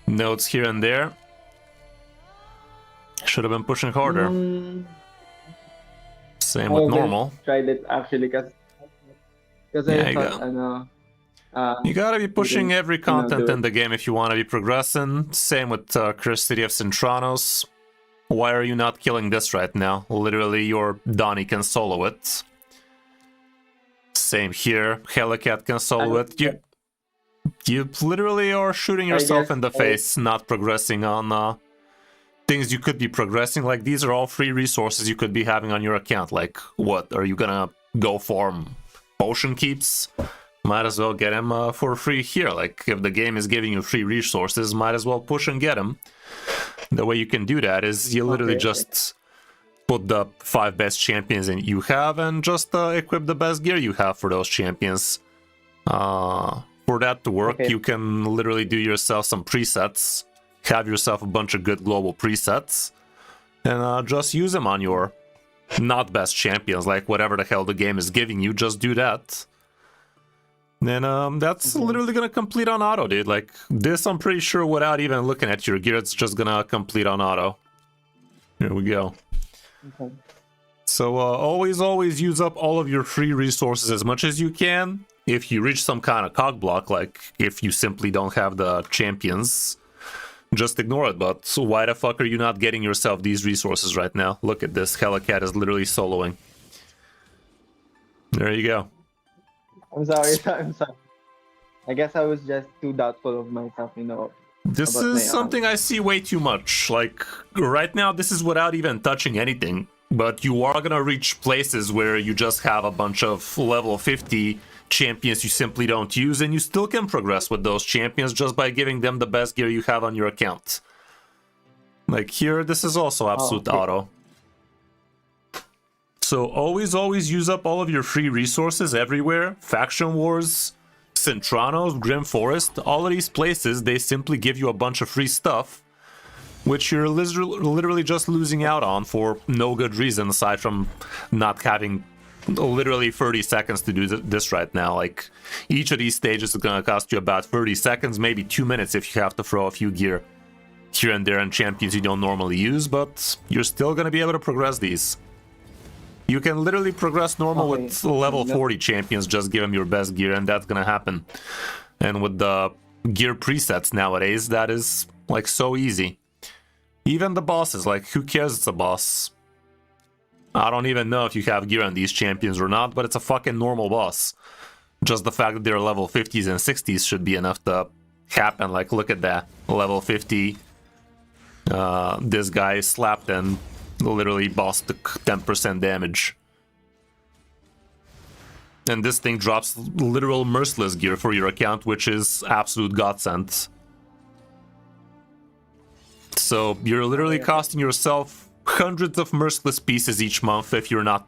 nodes here and there. Should have been pushing harder. Same I with haven't normal. tried it actually, because Yeah, I you thought got. You gotta be you pushing can every do content in it. the game if you want to be progressing. Same with Cursed City of Centranos. Why are you not killing this right now? Literally, your Donnie can solo it. Same here. Helicat can solo it. You literally are shooting yourself in the face, not progressing on things you could be progressing. Like, these are all free resources you could be having on your account. Like, what? Are you gonna go farm potion keeps? Might as well get him for free here. Like, if the game is giving you free resources, might as well push and get him. The way you can do that is you literally just put the 5 best champions in you have and just equip the best gear you have for those champions. For that to work, you can literally do yourself some presets, have yourself a bunch of good global presets, and just use them on your not best champions, like whatever the hell the game is giving you, just do that. Then that's literally gonna complete on auto, dude. Like, this I'm pretty sure without even looking at your gear, it's just gonna complete on auto. Here we go. So always use up all of your free resources as much as you can. If you reach some kind of cog block, like if you simply don't have the champions, just ignore it. But why the fuck are you not getting yourself these resources right now? Look at this. Helicat is literally soloing. There you go. I'm sorry. I'm sorry. I guess I was just too doubtful of myself, This about is something I see way too much. Like, right now, this is without even touching anything. But you are gonna reach places where you just have a bunch of level 50 champions you simply don't use, and you still can progress with those champions just by giving them the best gear you have on your account. Like here, this is also absolute auto. So always use up all of your free resources everywhere. Faction Wars, Centranos, Grim Forest, all of these places, they simply give you a bunch of free stuff, which you're literally just losing out on for no good reason aside from not having literally 30 seconds to do this right now. Like, each of these stages is gonna cost you about 30 seconds, maybe 2 minutes if you have to throw a few gear here and there and champions you don't normally use, but you're still gonna be able to progress these. You can literally progress normal with level 40 champions, just give them your best gear, and that's gonna happen. And with the gear presets nowadays, that is, like, so easy. Even the bosses, like, who cares it's a boss? I don't even know if you have gear on these champions or not, but it's a fucking normal boss. Just the fact that they're level 50s and 60s should be enough to happen. Like, look at that. Level 50. This guy slapped and literally boss took 10% damage. And this thing drops literal merciless gear for your account, which is absolute godsend. So you're literally costing yourself hundreds of merciless pieces each month if you're not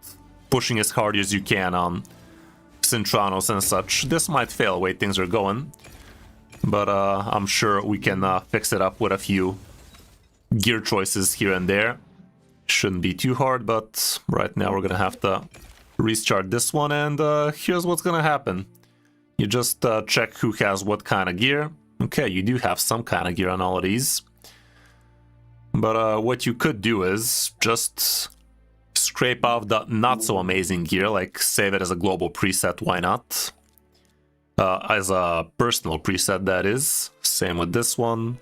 pushing as hard as you can on Centranos and such. This might fail the way things are going, but I'm sure we can fix it up with a few gear choices here and there. Shouldn't be too hard, but right now we're gonna have to restart this one, and here's what's gonna happen. You just check who has what kind of gear. Okay, you do have some kind of gear on all of these. But what you could do is just scrape off the not so amazing gear, like save it as a global preset, why not? As a personal preset, that is. Same with this one.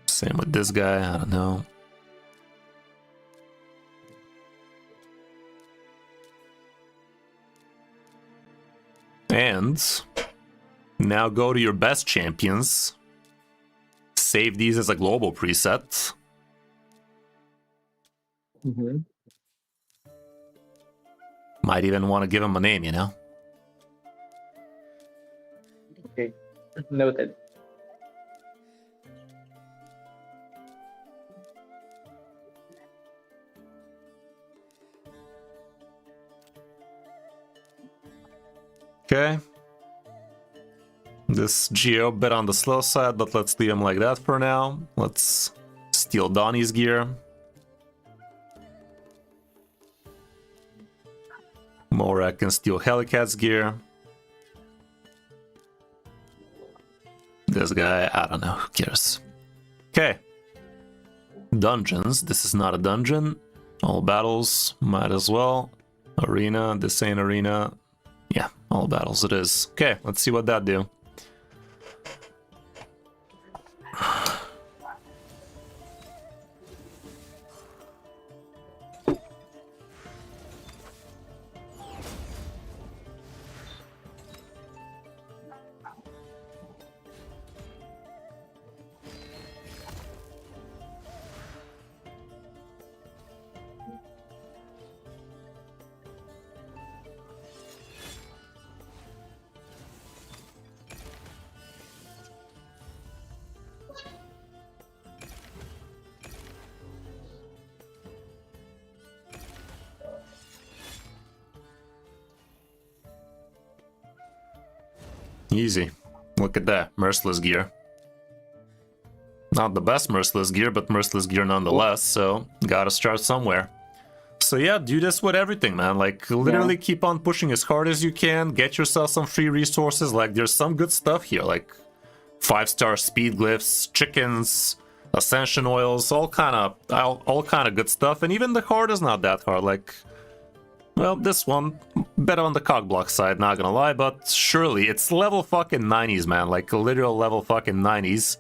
Same with this guy, I don't know. And now go to your best champions. Save these as a global preset. Might even want to give him a name, you know? Okay, noted. Okay. This Geo bit on the slow side, but let's leave him like that for now. Let's steal Donnie's gear. Morak can steal Helicat's gear. This guy, I don't know, who cares? Okay. Dungeons. This is not a dungeon. All battles, might as well. Arena, this ain't arena. Yeah, all battles it is. Okay, let's see what that do. Easy. Look at that. Merciless gear. Not the best merciless gear, but merciless gear nonetheless, so gotta start somewhere. So yeah, do this with everything, man. Like, literally keep on pushing as hard as you can, get yourself some free resources. Like, there's some good stuff here, like 5-star speed glyphs, chickens, ascension oils, all kind of good stuff. And even the hard is not that hard, like... Well, this one, better on the cogblock side, not gonna lie, but surely, it's level fucking 90s, man, like literal level fucking 90s.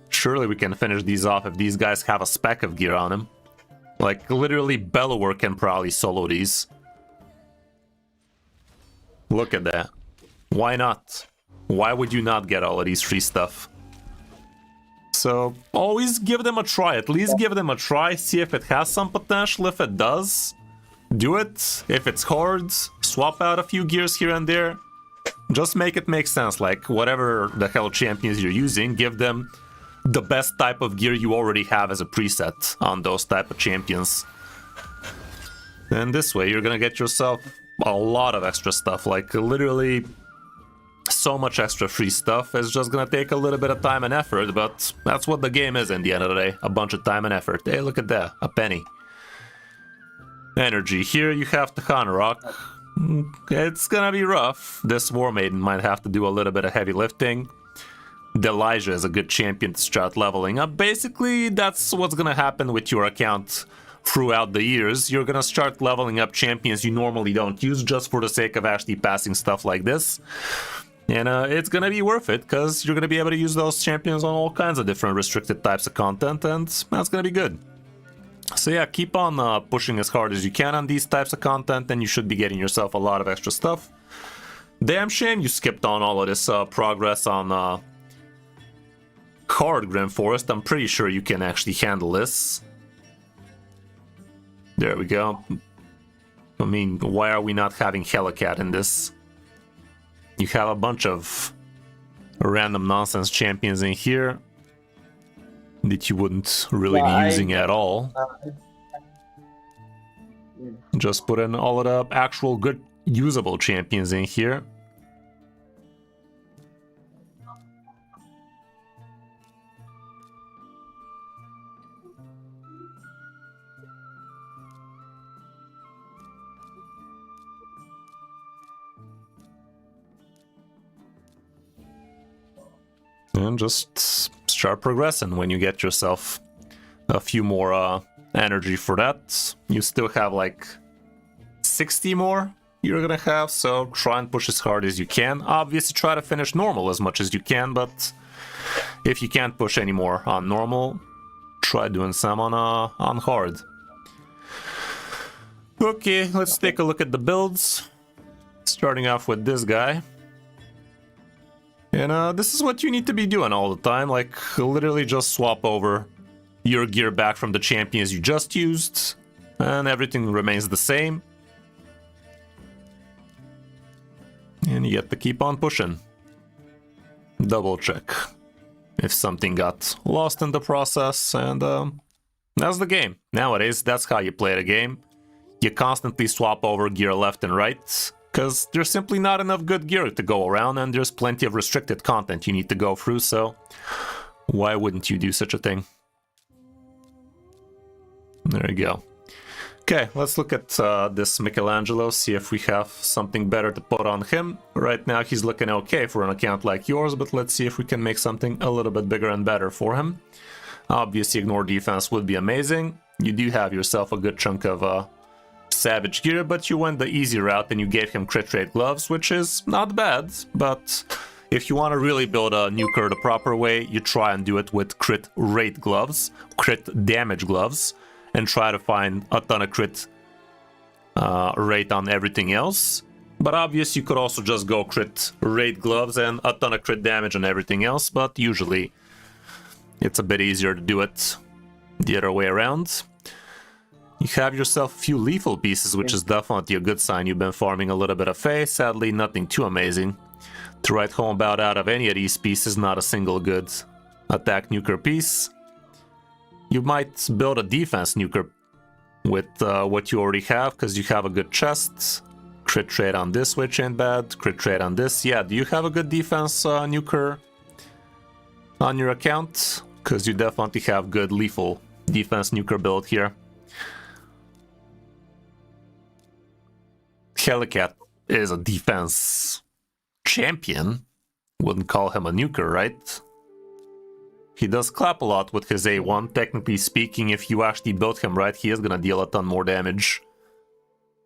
Surely we can finish these off if these guys have a speck of gear on them. Like, literally, Bellower can probably solo these. Look at that. Why not? Why would you not get all of these free stuff? So, always give them a try, at least give them a try, see if it has some potential. If it does, do it. If it's hard, swap out a few gears here and there. Just make it make sense, like whatever the hell champions you're using, give them the best type of gear you already have as a preset on those type of champions. And this way you're gonna get yourself a lot of extra stuff, like literally so much extra free stuff. It's just gonna take a little bit of time and effort, but that's what the game is in the end of the day, a bunch of time and effort. Hey, look at that, a penny. Energy. Here you have to Hanrock. It's gonna be rough. This War Maiden might have to do a little bit of heavy lifting. Delijah is a good champion to start leveling up. Basically, that's what's gonna happen with your account throughout the years. You're gonna start leveling up champions you normally don't use just for the sake of actually passing stuff like this. And it's gonna be worth it, because you're gonna be able to use those champions on all kinds of different restricted types of content, and that's gonna be good. So yeah, keep on pushing as hard as you can on these types of content, and you should be getting yourself a lot of extra stuff. Damn shame you skipped on all of this progress on Hard Grim Forest. I'm pretty sure you can actually handle this. There we go. I mean, why are we not having Helicat in this? You have a bunch of random nonsense champions in here that you wouldn't really be using at all. Just put in all of the actual good usable champions in here. And just start progressing when you get yourself a few more energy for that. You still have like 60 more you're gonna have, so try and push as hard as you can. Obviously try to finish normal as much as you can, but if you can't push any more on normal, try doing some on hard. Okay, let's take a look at the builds. Starting off with this guy. And this is what you need to be doing all the time, like literally just swap over your gear back from the champions you just used, and everything remains the same. And you get to keep on pushing. Double check if something got lost in the process, and that's the game. Nowadays, that's how you play the game. You constantly swap over gear left and right, Because there's simply not enough good gear to go around, and there's plenty of restricted content you need to go through, so why wouldn't you do such a thing? There you go. Okay, let's look at this Michelangelo, see if we have something better to put on him. Right now he's looking okay for an account like yours, but let's see if we can make something a little bit bigger and better for him. Obviously, ignore defense would be amazing. You do have yourself a good chunk of savage gear, but you went the easy route and you gave him crit rate gloves, which is not bad, but if you want to really build a nuker the proper way, you try and do it with crit rate gloves, crit damage gloves, and try to find a ton of crit rate on everything else. But obviously you could also just go crit rate gloves and a ton of crit damage on everything else, but usually it's a bit easier to do it the other way around. You have yourself a few lethal pieces, which is definitely a good sign. You've been farming a little bit of Fae, sadly nothing too amazing to write home about out of any of these pieces, not a single good attack nuker piece. You might build a defense nuker with what you already have, because you have a good chest. Crit rate on this, which ain't bad. Crit rate on this. Yeah, do you have a good defense nuker on your account? Because you definitely have good lethal defense nuker build here. Helicat is a defense champion. Wouldn't call him a nuker, right? He does clap a lot with his A1. Technically speaking, if you actually build him right, he is gonna deal a ton more damage.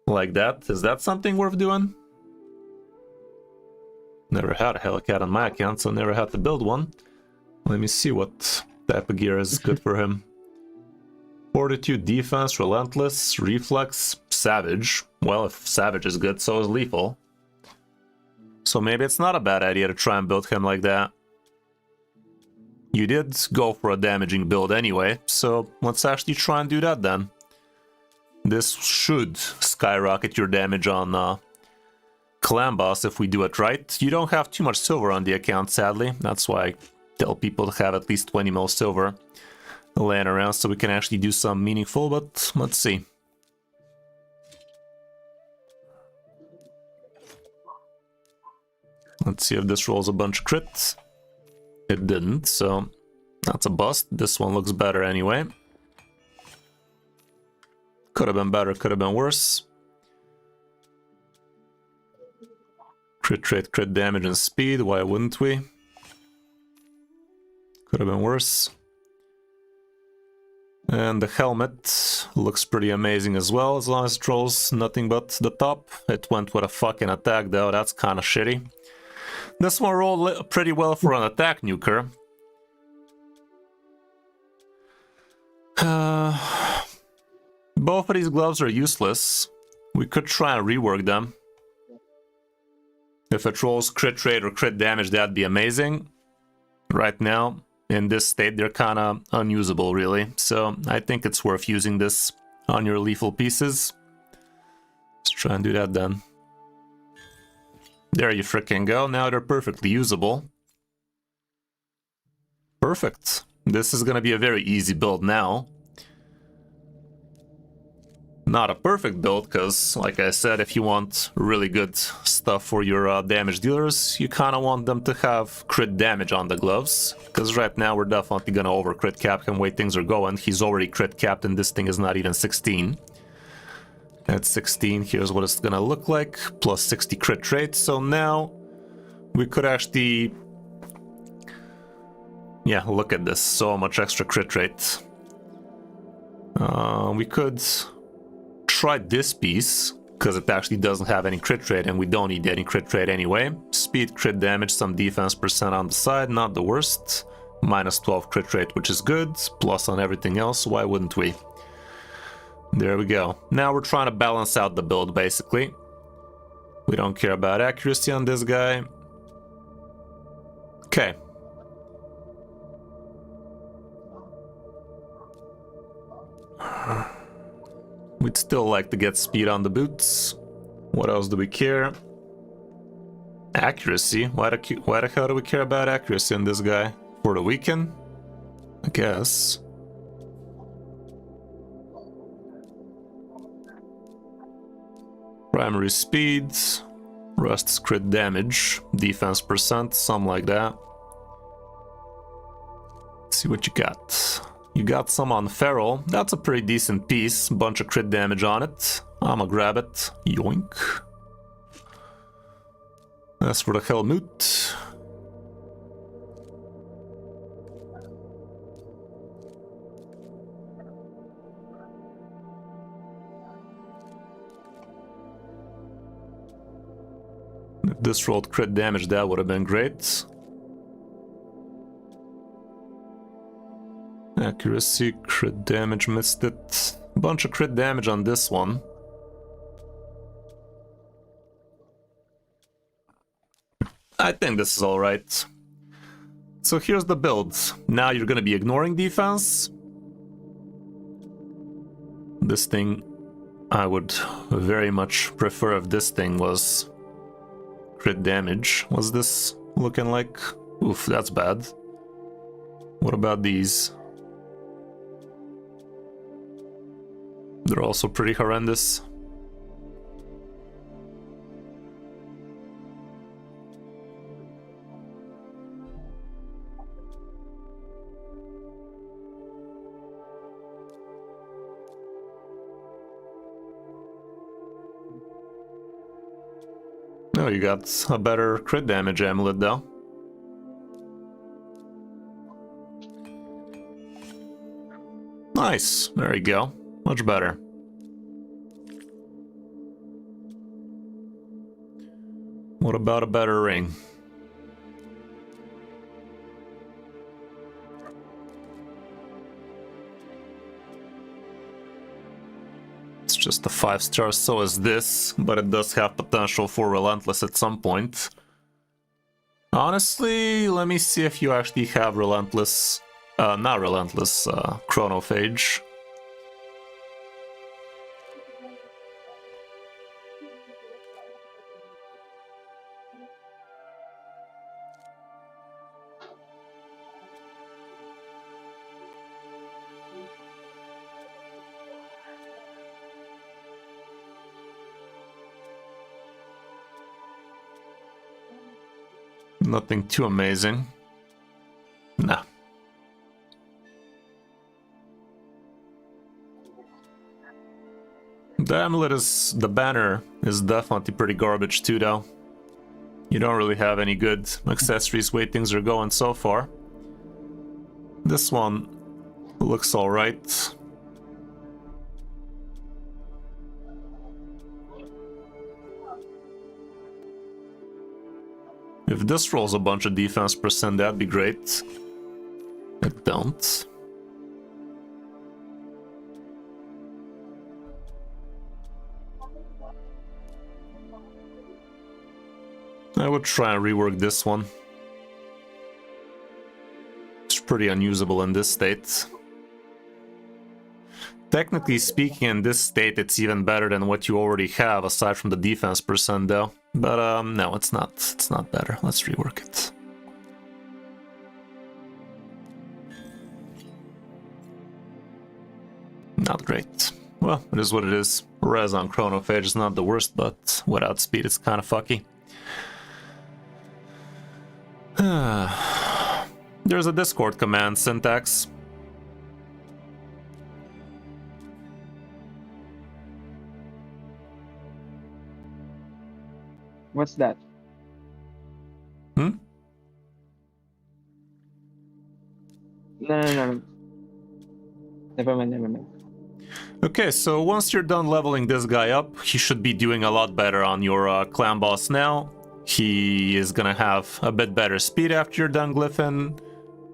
Like that. Is that something worth doing? Never had a Helicat on my account, so never had to build one. Let me see what type of gear is good for him. Fortitude, defense, relentless, reflex, savage. Well, if savage is good, so is lethal. So maybe it's not a bad idea to try and build him like that. You did go for a damaging build anyway, so let's actually try and do that then. This should skyrocket your damage on Clan Boss if we do it right. You don't have too much silver on the account, sadly. That's why I tell people to have at least 20 mil silver laying around so we can actually do some meaningful, but let's see. Let's see if this rolls a bunch of crits. It didn't, so that's a bust. This one looks better anyway. Could have been better, could have been worse. Crit rate, crit damage, and speed, why wouldn't we? Could have been worse. And the helmet looks pretty amazing as well, as long as it rolls nothing but the top. It went with a fucking attack though, that's kind of shitty. This one rolled pretty well for an attack nuker. Both of these gloves are useless. We could try and rework them. If it rolls crit rate or crit damage, that'd be amazing. Right now, in this state, they're kind of unusable, really. So I think it's worth using this on your lethal pieces. Let's try and do that then. There you frickin' go. Now they're perfectly usable. Perfect. This is gonna be a very easy build now. Not a perfect build, because, like I said, if you want really good stuff for your damage dealers, you kind of want them to have crit damage on the gloves. Because right now we're definitely gonna over crit cap him the way things are going. He's already crit capped and this thing is not even 16. At 16, here's what it's gonna look like, plus 60 crit rate. So now we could actually... yeah, look at this, so much extra crit rate. We could try this piece, because it actually doesn't have any crit rate and we don't need any crit rate anyway. Speed, crit damage, some defense percent on the side, not the worst. Minus 12 crit rate, which is good. Plus on everything else, why wouldn't we? There we go. Now we're trying to balance out the build, basically. We don't care about accuracy on this guy. Okay. We'd still like to get speed on the boots. What else do we care? Accuracy? Why the hell do we care about accuracy on this guy? For the weekend? I guess. Primary speed, Rest's crit damage, defense percent, something like that. Let's see what you got. You got some on Feral. That's a pretty decent piece. Bunch of crit damage on it. I'ma grab it. Yoink. As for the Helmut. If this rolled crit damage, that would have been great. Accuracy, crit damage, missed it. Bunch of crit damage on this one. I think this is alright. So here's the build. Now you're gonna be ignoring defense. This thing, I would very much prefer if this thing was crit damage. What's this looking like? Oof, that's bad. What about these? They're also pretty horrendous. No, you got a better crit damage amulet though. Nice, there you go. Much better. What about a better ring? It's just a 5-star, so is this, but it does have potential for Relentless at some point. Honestly, let me see if you actually have Relentless, not Relentless, Chronophage. Nothing too amazing. Nah. The amulet is... the banner is definitely pretty garbage too though. You don't really have any good accessories way things are going so far. This one looks alright. If this rolls a bunch of defense percent, that'd be great. It don't. I would try and rework this one. It's pretty unusable in this state. Technically speaking, in this state, it's even better than what you already have, aside from the defense percent though. But no, it's not. It's not better. Let's rework it. Not great. Well, it is what it is. Res on Chronophage is not the worst, but without speed it's kind of fucky. There's a Discord command syntax. What's that? Hmm? No. Never mind. Okay, so once you're done leveling this guy up, he should be doing a lot better on your clan boss now. He is gonna have a bit better speed after you're done glyphing.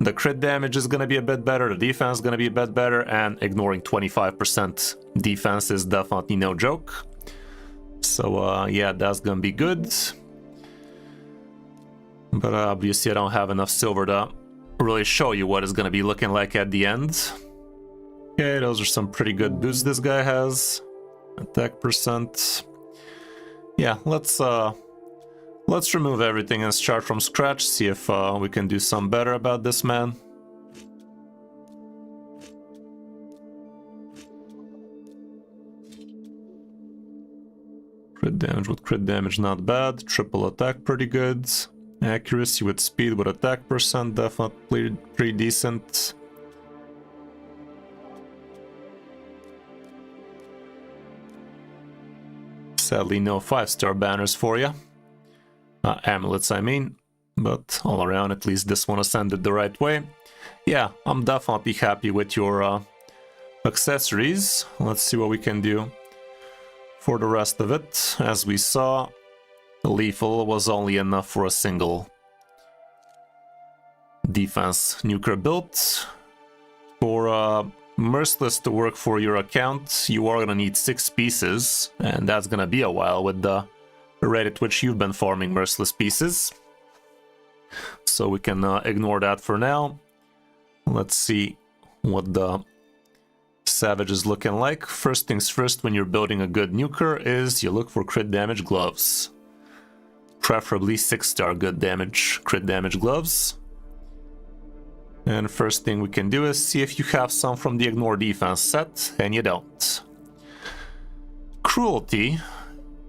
The crit damage is gonna be a bit better, the defense is gonna be a bit better, and ignoring 25% defense is definitely no joke. So yeah, that's gonna be good. But obviously I don't have enough silver to really show you what it's gonna be looking like at the end. Okay, those are some pretty good boosts this guy has. Attack percent. Yeah, let's remove everything and start from scratch, see if we can do some better about this man. Crit damage with crit damage, not bad. Triple attack, pretty good. Accuracy with speed with attack percent, definitely pretty decent. Sadly, no 5-star banners for you. Amulets, I mean. But all around, at least this one ascended the right way. Yeah, I'm definitely happy with your accessories. Let's see what we can do for the rest of it. As we saw, lethal was only enough for a single defense nuker build. For Merciless to work for your account, you are gonna need 6 pieces, and that's gonna be a while with the rate at which you've been farming Merciless pieces. So we can ignore that for now. Let's see what the Savage is looking like. First things first, when you're building a good nuker, is you look for crit damage gloves. Preferably 6-star good damage, crit damage gloves. And first thing we can do is see if you have some from the Ignore Defense set, and you don't. Cruelty.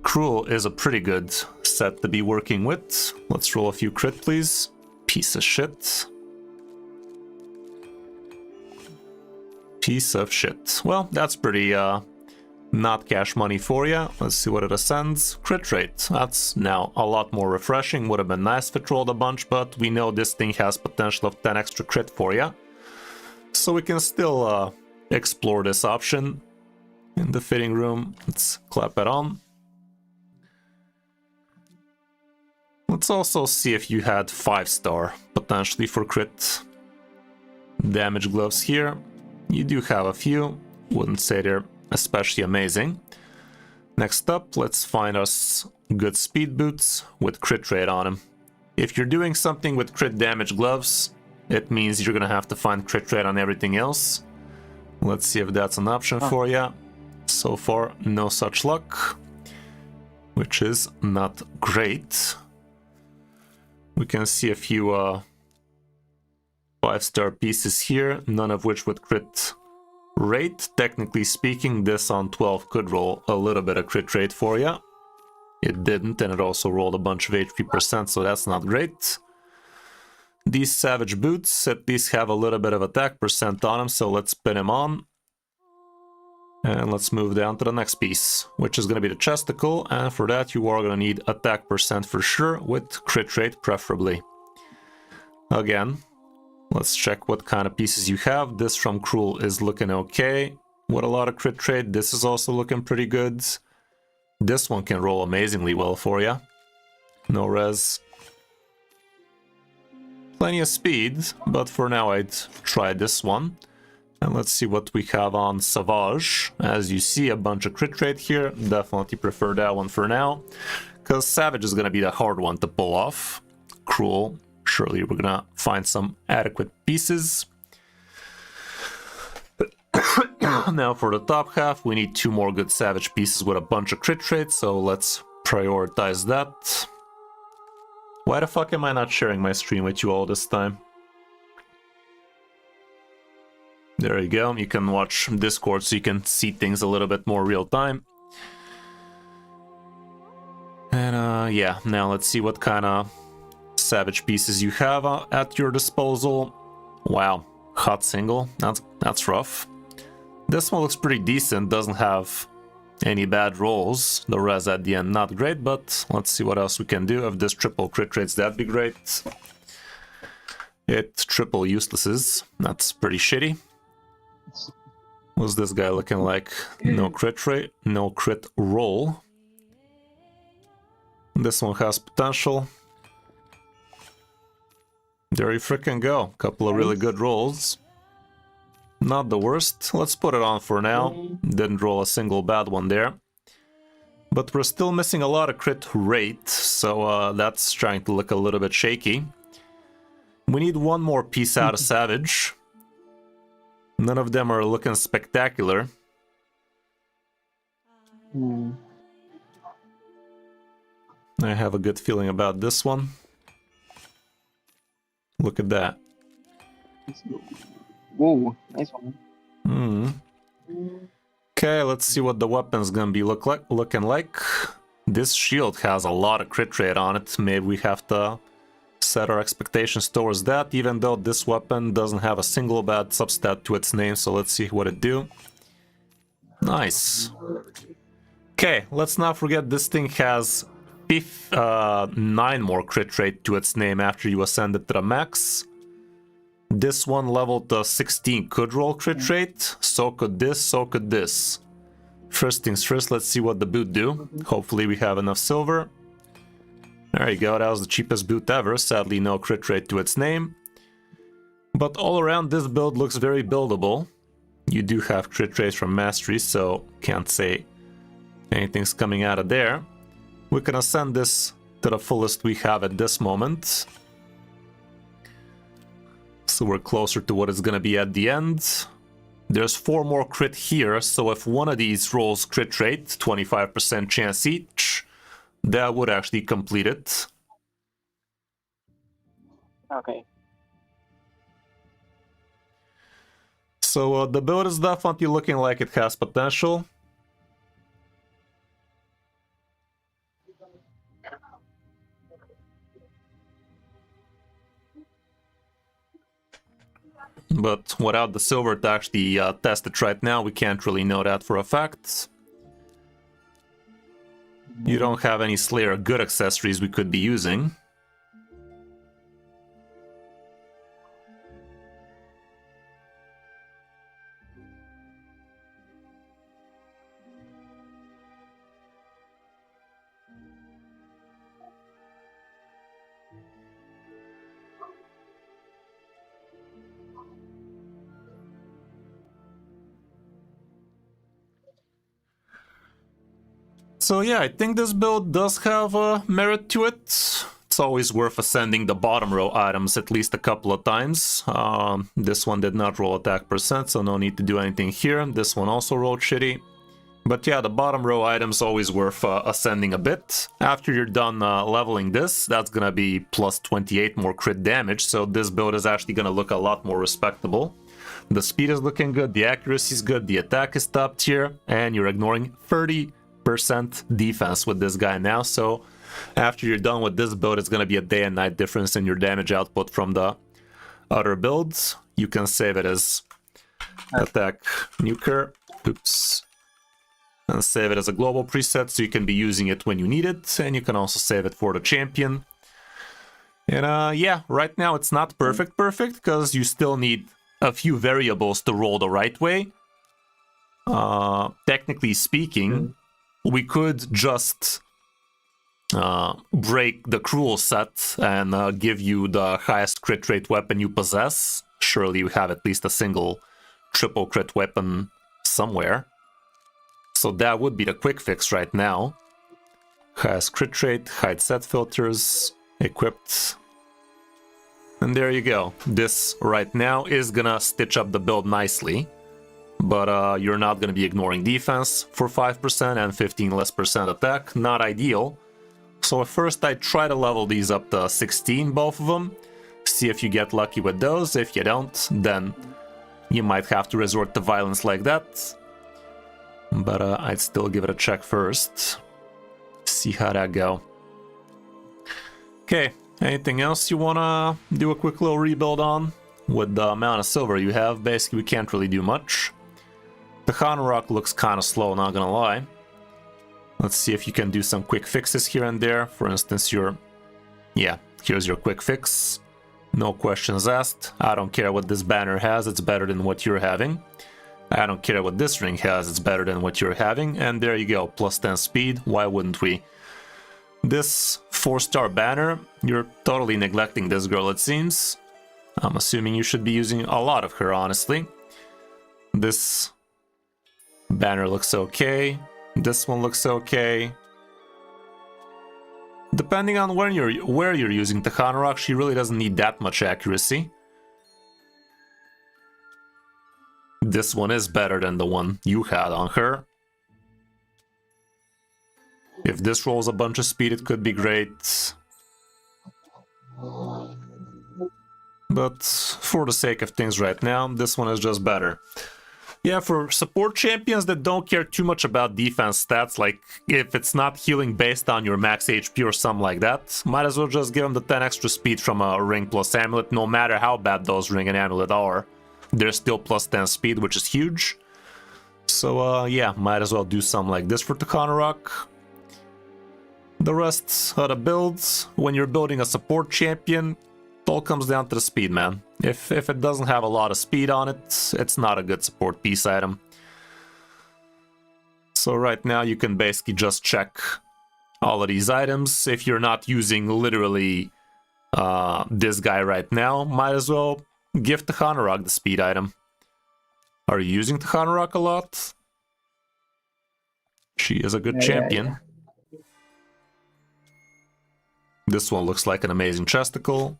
Cruel is a pretty good set to be working with. Let's roll a few crit, please. Piece of shit. Piece of shit. Well, that's pretty not cash money for you. Let's see what it ascends. Crit rate. That's now a lot more refreshing. Would have been nice if it rolled a bunch, but we know this thing has potential of 10 extra crit for you. So we can still explore this option in the fitting room. Let's clap it on. Let's also see if you had 5-star potentially for crit damage gloves here. You do have a few. Wouldn't say they're especially amazing. Next up, let's find us good speed boots with crit rate on them. If you're doing something with crit damage gloves, it means you're gonna have to find crit rate on everything else. Let's see if that's an option for you. So far, no such luck, which is not great. We can see a few 5-star pieces here, none of which with crit rate. Technically speaking, this on 12 could roll a little bit of crit rate for you. It didn't, and it also rolled a bunch of HP percent, so that's not great. These Savage boots at least have a little bit of attack percent on them, so let's pin them on. And let's move down to the next piece, which is going to be the chesticle, and for that you are going to need attack percent for sure, with crit rate preferably. Again, let's check what kind of pieces you have. This from Cruel is looking okay with a lot of crit rate. This is also looking pretty good. This one can roll amazingly well for you. No res. Plenty of speed, but for now I'd try this one. And let's see what we have on Savage. As you see, a bunch of crit rate here. Definitely prefer that one for now, because Savage is going to be the hard one to pull off. Cruel, surely we're going to find some adequate pieces. Now for the top half, we need 2 more good Savage pieces with a bunch of crit rate, so let's prioritize that. Why the fuck am I not sharing my stream with you all this time? There you go, you can watch Discord so you can see things a little bit more real time. And yeah, now let's see what kind of Savage pieces you have at your disposal. Wow, hot single, that's rough. This one looks pretty decent, doesn't have any bad rolls. The res at the end not great, but let's see what else we can do. If this triple crit rates, that'd be great. It triple uselesses, that's pretty shitty. What's this guy looking like? No crit rate, no crit roll. This one has potential. There you frickin' go. Couple of really good rolls. Not the worst. Let's put it on for now. Didn't roll a single bad one there. But we're still missing a lot of crit rate, so that's trying to look a little bit shaky. We need one more piece out of Savage. None of them are looking spectacular. I have a good feeling about this one. Look at that. Whoa, nice one. Okay, let's see what the weapon's gonna be looking like. This shield has a lot of crit rate on it. Maybe we have to set our expectations towards that, even though this weapon doesn't have a single bad substat to its name, so let's see what it do. Nice. Okay, let's not forget this thing has 9 more crit rate to its name after you ascend it to the max. This one leveled to 16 could roll crit rate, so could this, so could this. First things first, let's see what the boot do. Hopefully we have enough silver. There you go, that was the cheapest boot ever, sadly no crit rate to its name. But all around this build looks very buildable. You do have crit rates from mastery, so can't say anything's coming out of there. We can ascend this to the fullest we have at this moment. So we're closer to what it's gonna be at the end. There's 4 more crit here, so if one of these rolls crit rate, 25% chance each, that would actually complete it. Okay. So the build is definitely looking like it has potential. But without the silver to actually test it right now, we can't really know that for a fact. You don't have any Slayer good accessories we could be using. So yeah, I think this build does have merit to it. It's always worth ascending the bottom row items at least a couple of times. This one did not roll attack percent, so no need to do anything here. This one also rolled shitty. But yeah, the bottom row items always worth ascending a bit. After you're done leveling this, that's gonna be plus 28 more crit damage, so this build is actually gonna look a lot more respectable. The speed is looking good, the accuracy is good, the attack is top tier, and you're ignoring 30% defense with this guy now, so after you're done with this build, it's going to be a day and night difference in your damage output from the other builds. You can save it as attack nuker, oops, and save it as a global preset, so you can be using it when you need it, and you can also save it for the champion. And yeah, right now it's not perfect, because you still need a few variables to roll the right way. Technically speaking, we could just break the cruel set and give you the highest crit rate weapon you possess. Surely you have at least a single triple crit weapon somewhere. So that would be the quick fix right now. Highest crit rate, hide set filters, equipped. And there you go. This right now is gonna stitch up the build nicely. But you're not going to be ignoring defense for 5% and 15% less attack. Not ideal. So at first I try to level these up to 16, both of them. See if you get lucky with those. If you don't, then you might have to resort to violence like that. But I'd still give it a check first. See how that go. Okay, anything else you want to do a quick little rebuild on? With the amount of silver you have, basically we can't really do much. The Hanorok looks kind of slow, not gonna lie. Let's see if you can do some quick fixes here and there. For instance, yeah, here's your quick fix. No questions asked. I don't care what this banner has, it's better than what you're having. I don't care what this ring has, it's better than what you're having. And there you go, plus 10 speed, why wouldn't we? This 4-star banner, you're totally neglecting this girl, it seems. I'm assuming you should be using a lot of her, honestly. This banner looks okay. This one looks okay. Depending on where you're using the Hanorok, she really doesn't need that much accuracy. This one is better than the one you had on her. If this rolls a bunch of speed, it could be great. But for the sake of things right now, this one is just better. Yeah, for support champions that don't care too much about defense stats, like if it's not healing based on your max HP or something like that, might as well just give them the 10 extra speed from a ring plus amulet. No matter how bad those ring and amulet are, they're still plus 10 speed, which is huge. So yeah, might as well do something like this for Takeover. The rest of the builds, when you're building a support champion, it all comes down to the speed, man. If it doesn't have a lot of speed on it, it's not a good support piece item. So right now you can basically just check all of these items. If you're not using literally this guy right now, might as well give Takeover the speed item. Are you using Takeover a lot? She is a good champion. Yeah. This one looks like an amazing chesticle.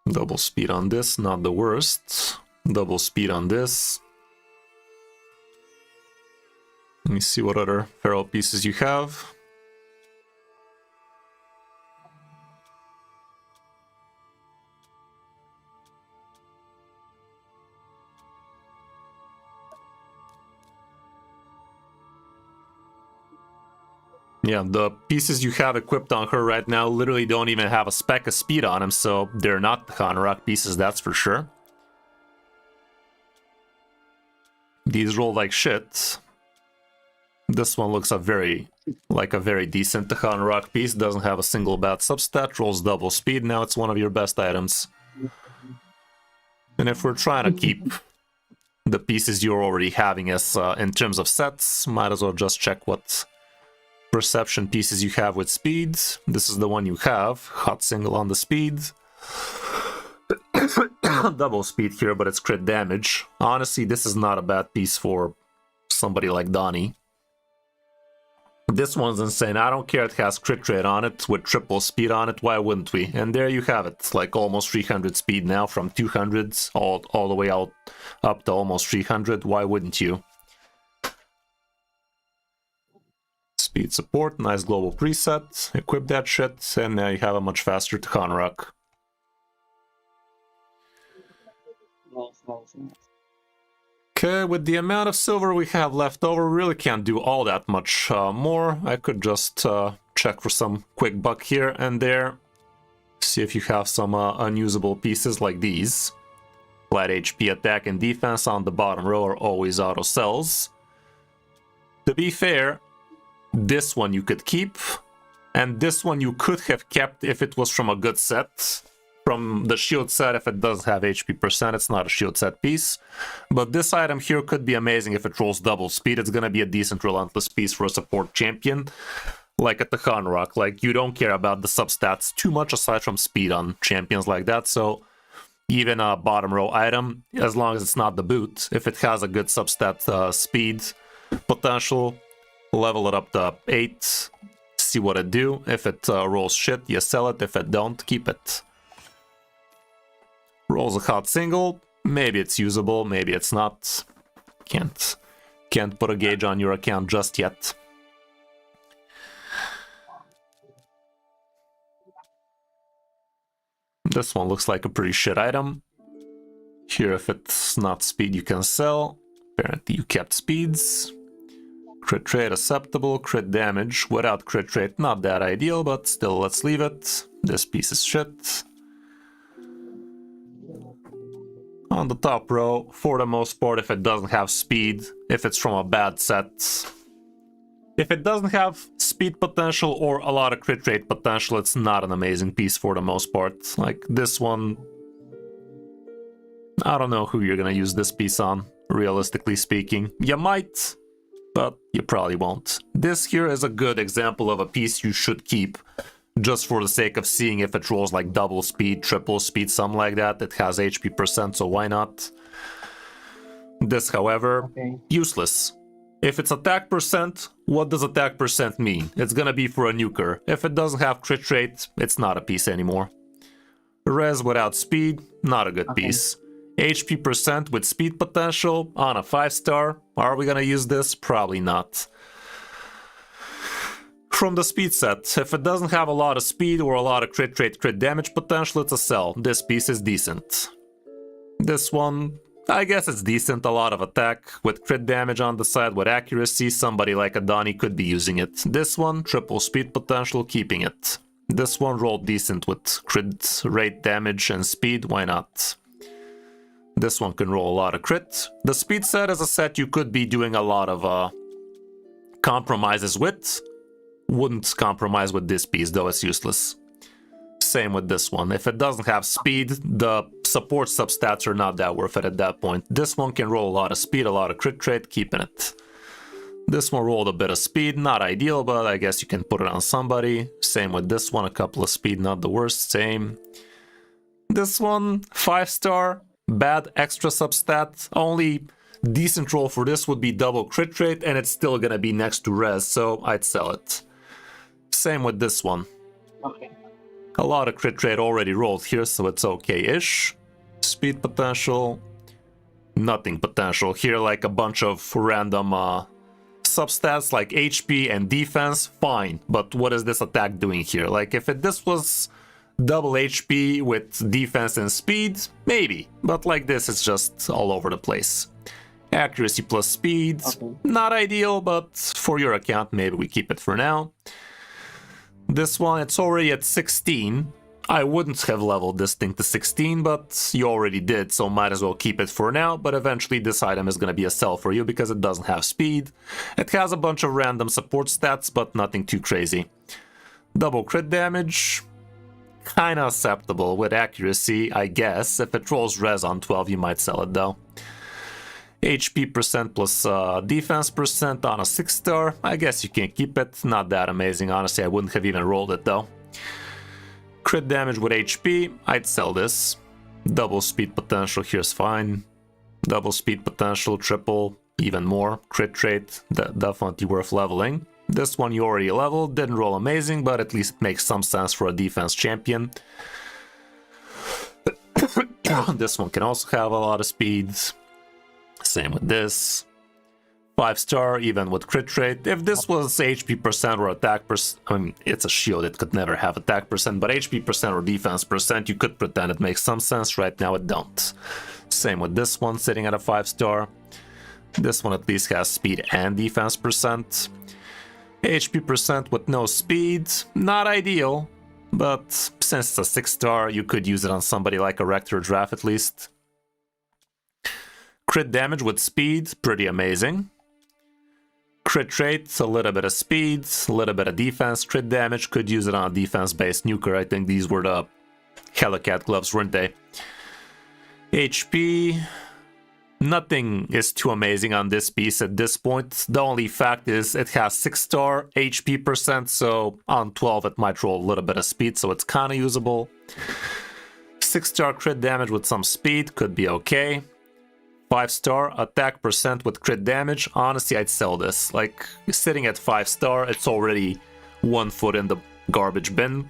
Double speed on this, not the worst. Double speed on this. Let me see what other feral pieces you have. Yeah, the pieces you have equipped on her right now literally don't even have a speck of speed on them, so they're not Takeover pieces, that's for sure. These roll like shit. This one looks like a very decent Takeover piece, doesn't have a single bad substat, rolls double speed, now it's one of your best items. And if we're trying to keep the pieces you're already having as in terms of sets, might as well just check what perception pieces you have with speed. This is the one you have. Hot single on the speed. Double speed here, but it's crit damage. Honestly, this is not a bad piece for somebody like Donnie. This one's insane. I don't care it has crit rate on it with triple speed on it. Why wouldn't we? And there you have it. Like almost 300 speed now, from 200 all the way out up to almost 300. Why wouldn't you? Speed support, nice global preset, equip that shit, and now you have a much faster Takeover. Okay, with the amount of silver we have left over, we really can't do all that much more. I could just check for some quick buck here and there. See if you have some unusable pieces like these. Flat HP attack and defense on the bottom row are always auto sells. To be fair, this one you could keep, and this one you could have kept if it was from a good set. From the shield set, if it does have HP percent, it's not a shield set piece. But this item here could be amazing if it rolls double speed. It's gonna be a decent relentless piece for a support champion. Like at the Takeover, like you don't care about the substats too much aside from speed on champions like that, so even a bottom row item, as long as it's not the boot, if it has a good substat speed potential, level it up to 8, see what it do. If it rolls shit, you sell it. If it don't, keep it. Rolls a hot single, maybe it's usable, maybe it's not. Can't put a gauge on your account just yet. This one looks like a pretty shit item. Here, if it's not speed, you can sell. Apparently you kept speeds. Crit rate acceptable, crit damage without crit rate not that ideal, but still let's leave it. This piece is shit. On the top row, for the most part, if it doesn't have speed, if it's from a bad set, if it doesn't have speed potential or a lot of crit rate potential, it's not an amazing piece for the most part. Like this one, I don't know who you're gonna use this piece on, realistically speaking. You might, but you probably won't. This here is a good example of a piece you should keep, just for the sake of seeing if it rolls like double speed, triple speed, something like that. It has HP percent, so why not? This, however, useless. If it's attack percent, what does attack percent mean? It's gonna be for a nuker. If it doesn't have crit rate, it's not a piece anymore. Res without speed, not a good piece. HP percent with speed potential on a 5-star. Are we gonna use this? Probably not. From the speed set, if it doesn't have a lot of speed or a lot of crit rate, crit damage potential, it's a sell. This piece is decent. This one, I guess it's decent, a lot of attack, with crit damage on the side, with accuracy, somebody like Adani could be using it. This one, triple speed potential, keeping it. This one rolled decent with crit rate damage and speed, why not? This one can roll a lot of crit. The speed set is a set you could be doing a lot of compromises with. Wouldn't compromise with this piece, though it's useless. Same with this one. If it doesn't have speed, the support substats are not that worth it at that point. This one can roll a lot of speed, a lot of crit rate, keeping it. This one rolled a bit of speed, not ideal, but I guess you can put it on somebody. Same with this one, a couple of speed, not the worst, same. This one, 5-star, bad extra substat. Only decent roll for this would be double crit rate, and it's still gonna be next to res, so I'd sell it. Same with this one. Okay. A lot of crit rate already rolled here, so it's okay-ish. Speed potential, nothing potential. Here, like a bunch of random substats like HP and defense, fine. But what is this attack doing here? Like, if this was double HP with defense and speed, maybe. But like this, it's just all over the place. Accuracy plus speed, not ideal, but for your account, maybe we keep it for now. This one, it's already at 16. I wouldn't have leveled this thing to 16, but you already did, so might as well keep it for now. But eventually this item is going to be a sell for you because it doesn't have speed. It has a bunch of random support stats, but nothing too crazy. Double crit damage, kinda acceptable with accuracy, I guess. If it rolls res on 12, you might sell it though. HP percent plus defense percent on a 6-star. I guess you can keep it. Not that amazing, honestly. I wouldn't have even rolled it though. Crit damage with HP. I'd sell this. Double speed potential here's fine. Double speed potential, triple, even more. Crit rate, definitely worth leveling. This one you already leveled. Didn't roll amazing, but at least it makes some sense for a defense champion. This one can also have a lot of speeds. Same with this. 5-star, even with crit rate. If this was HP percent or attack percent, I mean, it's a shield, it could never have attack percent, but HP percent or defense percent, you could pretend it makes some sense. Right now it don't. Same with this one, sitting at a 5-star. This one at least has speed and defense percent. HP percent with no speed, not ideal, but since it's a 6-star, you could use it on somebody like a Rector Drath at least. Crit damage with speed, pretty amazing. Crit rate, a little bit of speed, a little bit of defense. Crit damage, could use it on a defense-based nuker. I think these were the Helicat gloves, weren't they? HP, nothing is too amazing on this piece at this point. The only fact is it has 6-star HP percent, so on 12 it might roll a little bit of speed, so it's kind of usable. 6-star crit damage with some speed, could be okay. 5-star attack percent with crit damage. Honestly, I'd sell this. Like, sitting at 5-star, it's already 1 foot in the garbage bin.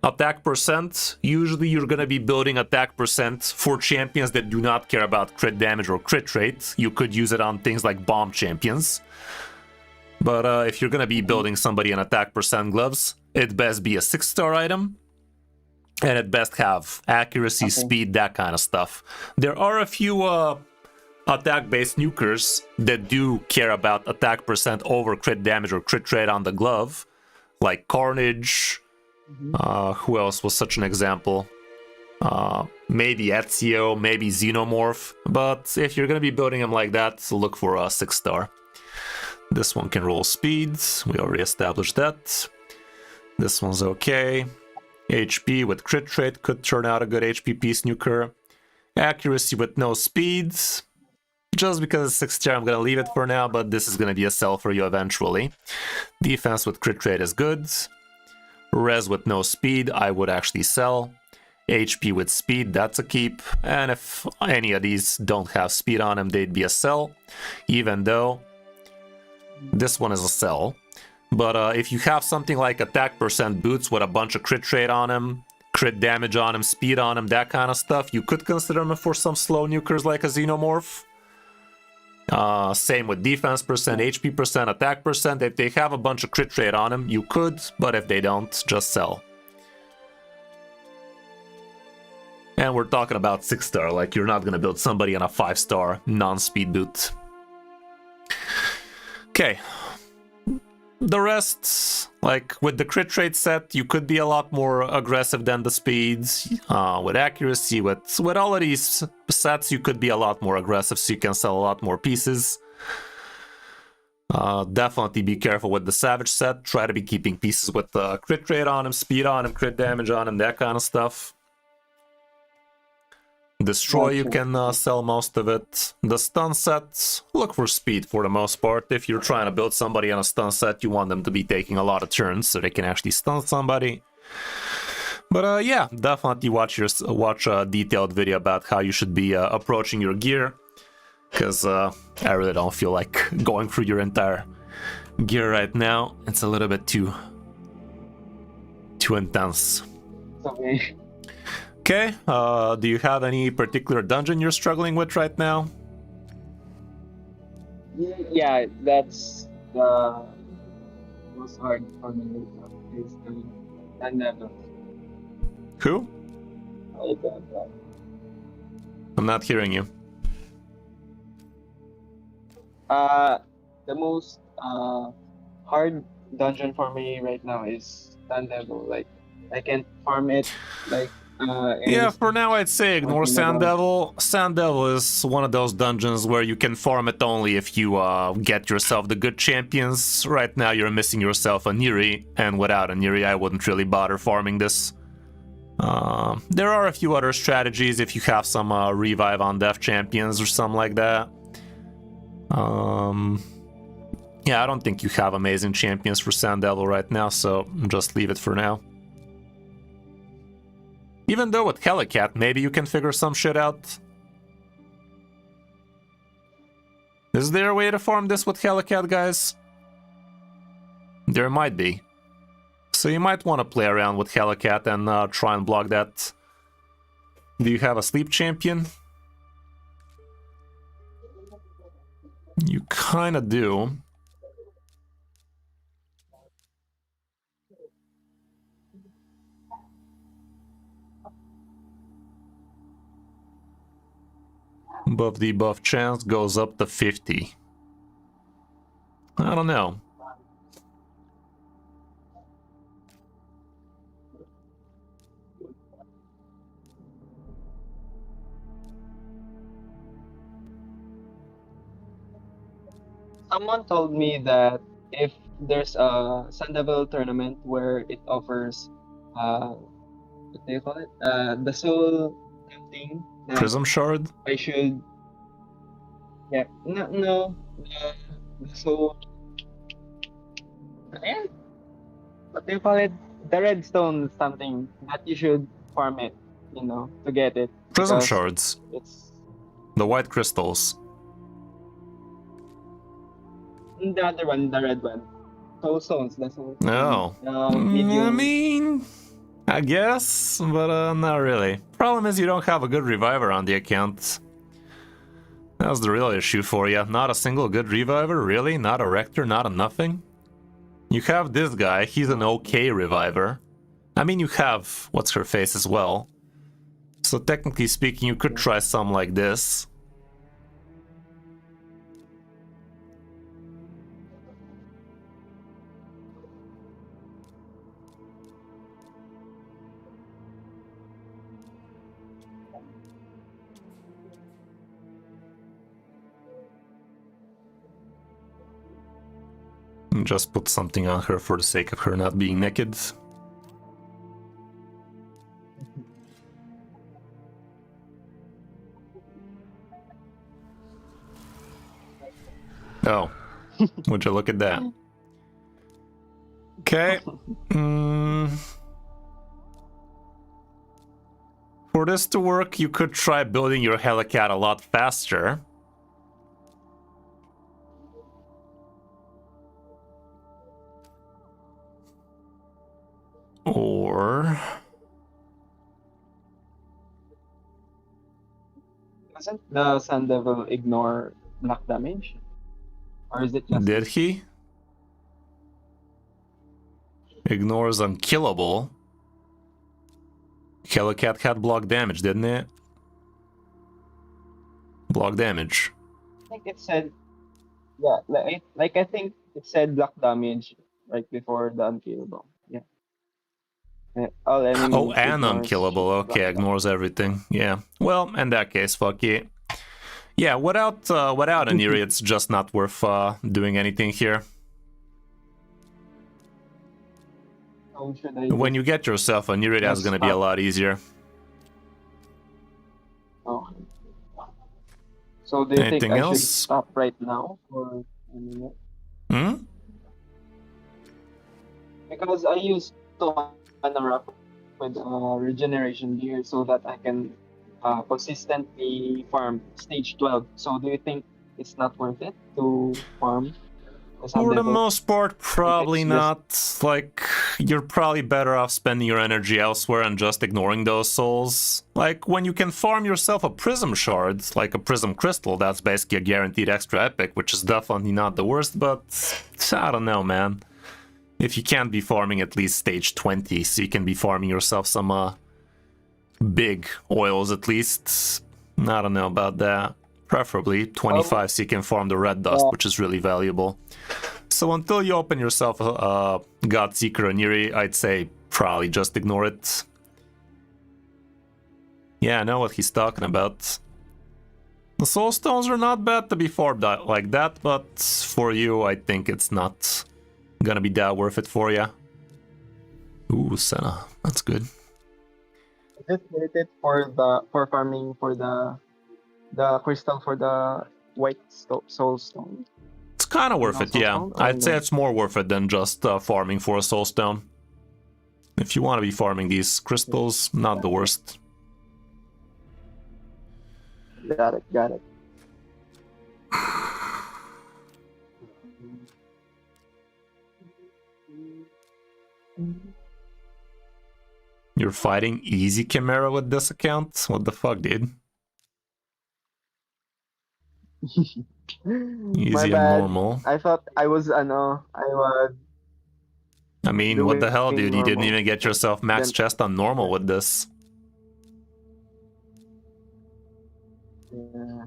Attack percent, usually you're gonna be building attack percent for champions that do not care about crit damage or crit rate. You could use it on things like bomb champions. But if you're gonna be building somebody an attack percent gloves, it'd best be a 6-star item. And at best have accuracy, speed, that kind of stuff. There are a few attack-based nukers that do care about attack percent over crit damage or crit rate on the glove. Like Carnage. Who else was such an example? Maybe Ezio, maybe Xenomorph. But if you're going to be building them like that, look for a 6-star. This one can roll speeds. We already established that. This one's okay. HP with crit rate could turn out a good HP piece nuker. Accuracy with no speeds. Just because it's 6-star, I'm gonna leave it for now, but this is gonna be a sell for you eventually. Defense with crit rate is good. Res with no speed, I would actually sell. HP with speed, that's a keep. And if any of these don't have speed on them, they'd be a sell. Even though this one is a sell. But if you have something like attack percent boots with a bunch of crit rate on him, crit damage on him, speed on him, that kind of stuff, you could consider him for some slow nukers like a Xenomorph. Same with defense percent, HP percent, attack percent. If they have a bunch of crit rate on them, you could, but if they don't, just sell. And we're talking about 6-star, like you're not gonna build somebody on a 5-star non-speed boot. Okay. The rest, like with the crit rate set, you could be a lot more aggressive than the speeds. With accuracy, with all of these sets, you could be a lot more aggressive, so you can sell a lot more pieces. Definitely be careful with the Savage set. Try to be keeping pieces with crit rate on them, speed on them, crit damage on them, that kind of stuff. Destroy, you can sell most of it. The stun set, look for speed for the most part. If you're trying to build somebody on a stun set, you want them to be taking a lot of turns so they can actually stun somebody. But yeah, definitely watch a detailed video about how you should be approaching your gear. Because I really don't feel like going through your entire gear right now. It's a little bit too intense. Okay. Okay, do you have any particular dungeon you're struggling with right now? Yeah, that's the most hard for me right now. Is the level. Who? I got that. I'm not hearing you. The most hard dungeon for me right now is Sun Devil. Like I can't farm it. Like Yeah, for now I'd say ignore Sand Devil. Sand Devil is one of those dungeons where you can farm it only if you get yourself the good champions. Right now you're missing yourself a Neri, and without a Neri I wouldn't really bother farming this. There are a few other strategies if you have some revive on death champions or something like that. Yeah, I don't think you have amazing champions for Sand Devil right now, so just leave it for now. Even though with Helicat, maybe you can figure some shit out. Is there a way to farm this with Helicat, guys? There might be. So you might want to play around with Helicat and try and block that. Do you have a sleep champion? You kinda do. Buff debuff chance goes up to 50. I don't know. Someone told me that if there's a Sun Devil tournament where it offers what do you call it? The soul thing. Prism Shard? I should. Yeah. No. The soul. Eh? What do you call it? The redstone something that you should farm it, to get it. Prism because Shards. It's The white crystals. the other one, the red one. Soul stones, the soul. No. I Medium. mean, I guess, but not really. Problem is you don't have a good reviver on the account. That's the real issue for you. Not a single good reviver, really? Not a Rector, not a nothing? You have this guy, he's an okay reviver. I mean, you have what's-her-face as well. So technically speaking, you could try some like this. Just put something on her for the sake of her not being naked. Oh, would you look at that? Okay. For this to work, you could try building your Helicat a lot faster. Or... Doesn't the Sun Devil ignore black damage? Or is it just... Did he? Ignores unkillable. Helicat had block damage, didn't it? Block damage. I think it said... Yeah, like I think it said black damage right before the unkillable. Yeah. All enemies Oh, and ignores unkillable. Okay, black ignores everything. Yeah. Well, in that case, fuck it. Yeah, without an Eerie, it's just not worth doing anything here. How should I When you get yourself an Eerie, that's Just gonna be a stop. lot easier. Okay. So do you think Anything I else? should stop right now or a minute? Hmm? Because I used to interrupt with regeneration gear so that I can consistently farm stage 12. So do you think it's not worth it to farm the Sun For the Devil? most part, probably it's not. Like, you're probably better off spending your energy elsewhere and just ignoring those souls. Like, when you can farm yourself a prism shard, like a prism crystal, that's basically a guaranteed extra epic, which is definitely not the worst, but I don't know, man. If you can't be farming at least stage 20, so you can be farming yourself some big oils at least, I don't know about that. Preferably 25, so you can farm the red dust, which is really valuable. So until you open yourself a Godseeker and Eerie, I'd say probably just ignore it. Yeah, I know what he's talking about. The soul stones are not bad to be farmed like that, but for you, I think it's not gonna be that worth it for you. Ooh, Senna, that's good. Is it worth it for farming for the crystal for the white soul stone? It's kind of worth No it, soul yeah. stone, or I'd say no? it's more worth it than just farming for a soul stone. If you want to be farming these crystals, not the worst. Got it, got it. You're fighting easy Chimera with this account? What the fuck, dude? My Easy and bad. normal. I thought I was I mean, what the hell, doing dude? You didn't normal. even get yourself max Then- chest on normal with this. Yeah.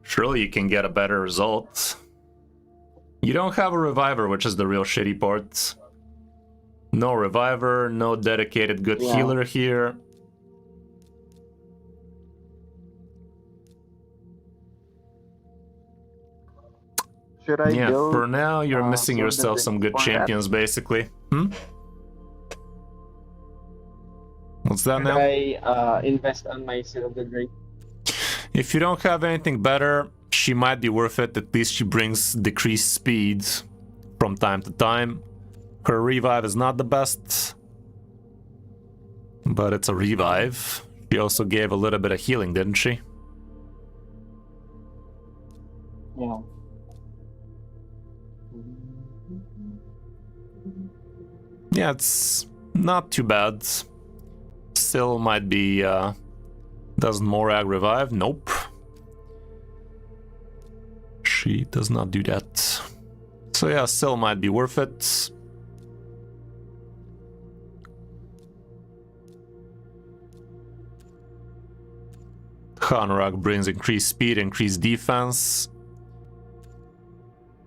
Surely you can get a better result. You don't have a reviver, which is the real shitty part. No reviver, no dedicated good Yeah. healer here. Should I Yeah, build for now you're missing build the yourself some good Drath for that? champions, basically. Hmm? What's that Should now? I invest on my Seal of the Great? If you don't have anything better, she might be worth it. At least she brings decreased speed from time to time. Her revive is not the best, but it's a revive. She also gave a little bit of healing, didn't she? Yeah. Yeah, it's not too bad. Still might be, doesn't Morag revive? Nope. She does not do that. So yeah, still might be worth it. Hanorag brings increased speed, increased defense.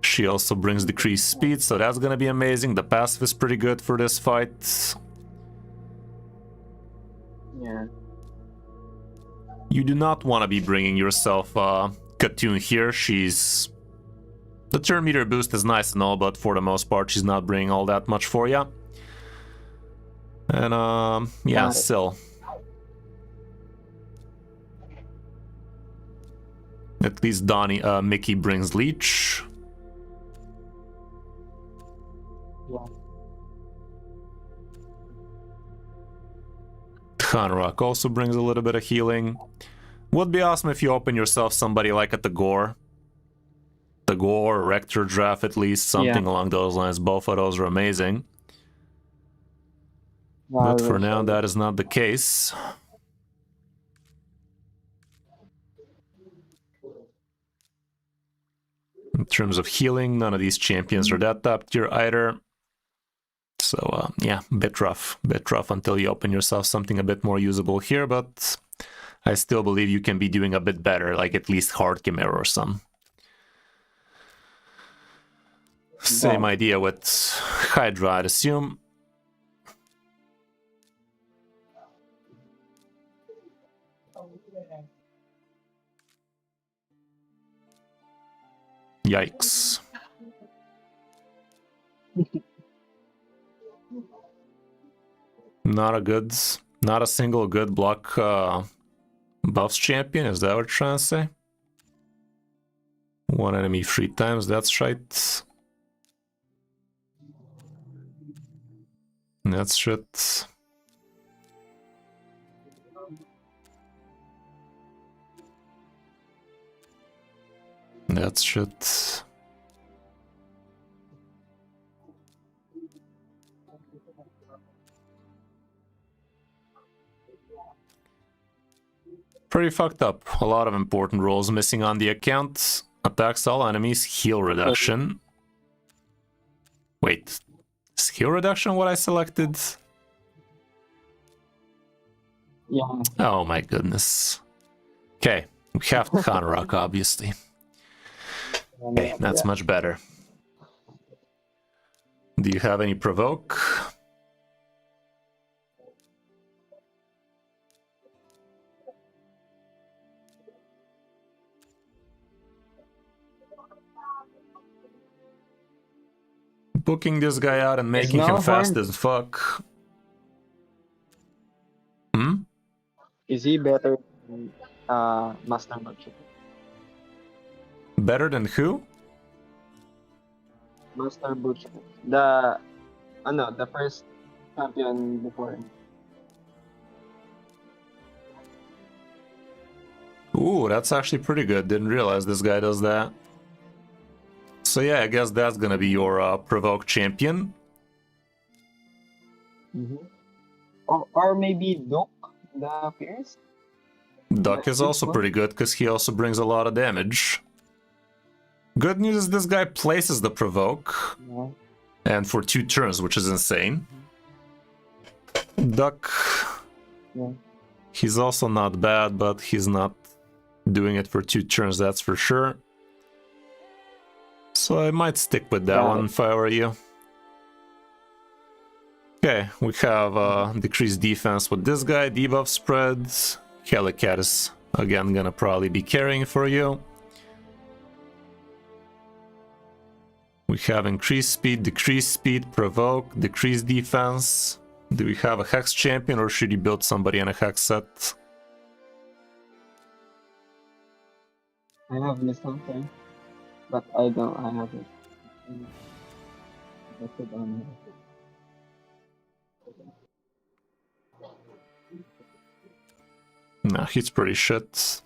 She also brings decreased speed, so that's gonna be amazing. The passive is pretty good for this fight. Yeah. You do not want to be bringing yourself Katoon here. She's... The turn meter boost is nice and all, but for the most part, she's not bringing all that much for you. And, yeah, Got it. still. At least Mickey brings Leech. Yeah. Hanorag also brings a little bit of healing. Would be awesome if you open yourself somebody like a Takeover. Takeover, Rector Drath at least, something along those lines. Both of those are amazing. But for now, that is not the case. In terms of healing, none of these champions are that top tier either. So, yeah, bit rough until you open yourself something a bit more usable here, but I still believe you can be doing a bit better, like at least hard Chimera or some. Same idea with Hydra, I'd assume. Yikes. Not a single good block buffs champion, is that what you're trying to say? One enemy 3 times, that's right. That's shit. That's shit. Pretty fucked up. A lot of important roles missing on the account. Attacks all enemies, heal reduction. Wait, is heal reduction what I selected? Yeah. Oh my goodness. Okay, we have to counter rock, obviously. Okay, that's much better. Do you have any provoke? Booking this guy out and making him fast as fuck. Hmm? Is he better than Master Merchant? Better than who? Master Butcher. The first champion before him. Ooh, that's actually pretty good. Didn't realize this guy does that. So yeah, I guess that's gonna be your provoke champion. Or maybe Duke, the Pierce? Duck is also pretty good because he also brings a lot of damage. Good news is this guy places the provoke. Yeah. And for 2 turns, which is insane. Duck. Yeah. He's also not bad, but he's not doing it for 2 turns, that's for sure. So I might stick with that one if I were you. Okay, we have decreased defense with this guy, debuff spreads. Helicat is again gonna probably be carrying for you. We have increased speed, decreased speed, provoke, decreased defense. Do we have a hex champion or should you build somebody in a hex set? I have this something, but I have it. That's it on Nah, he's pretty shit.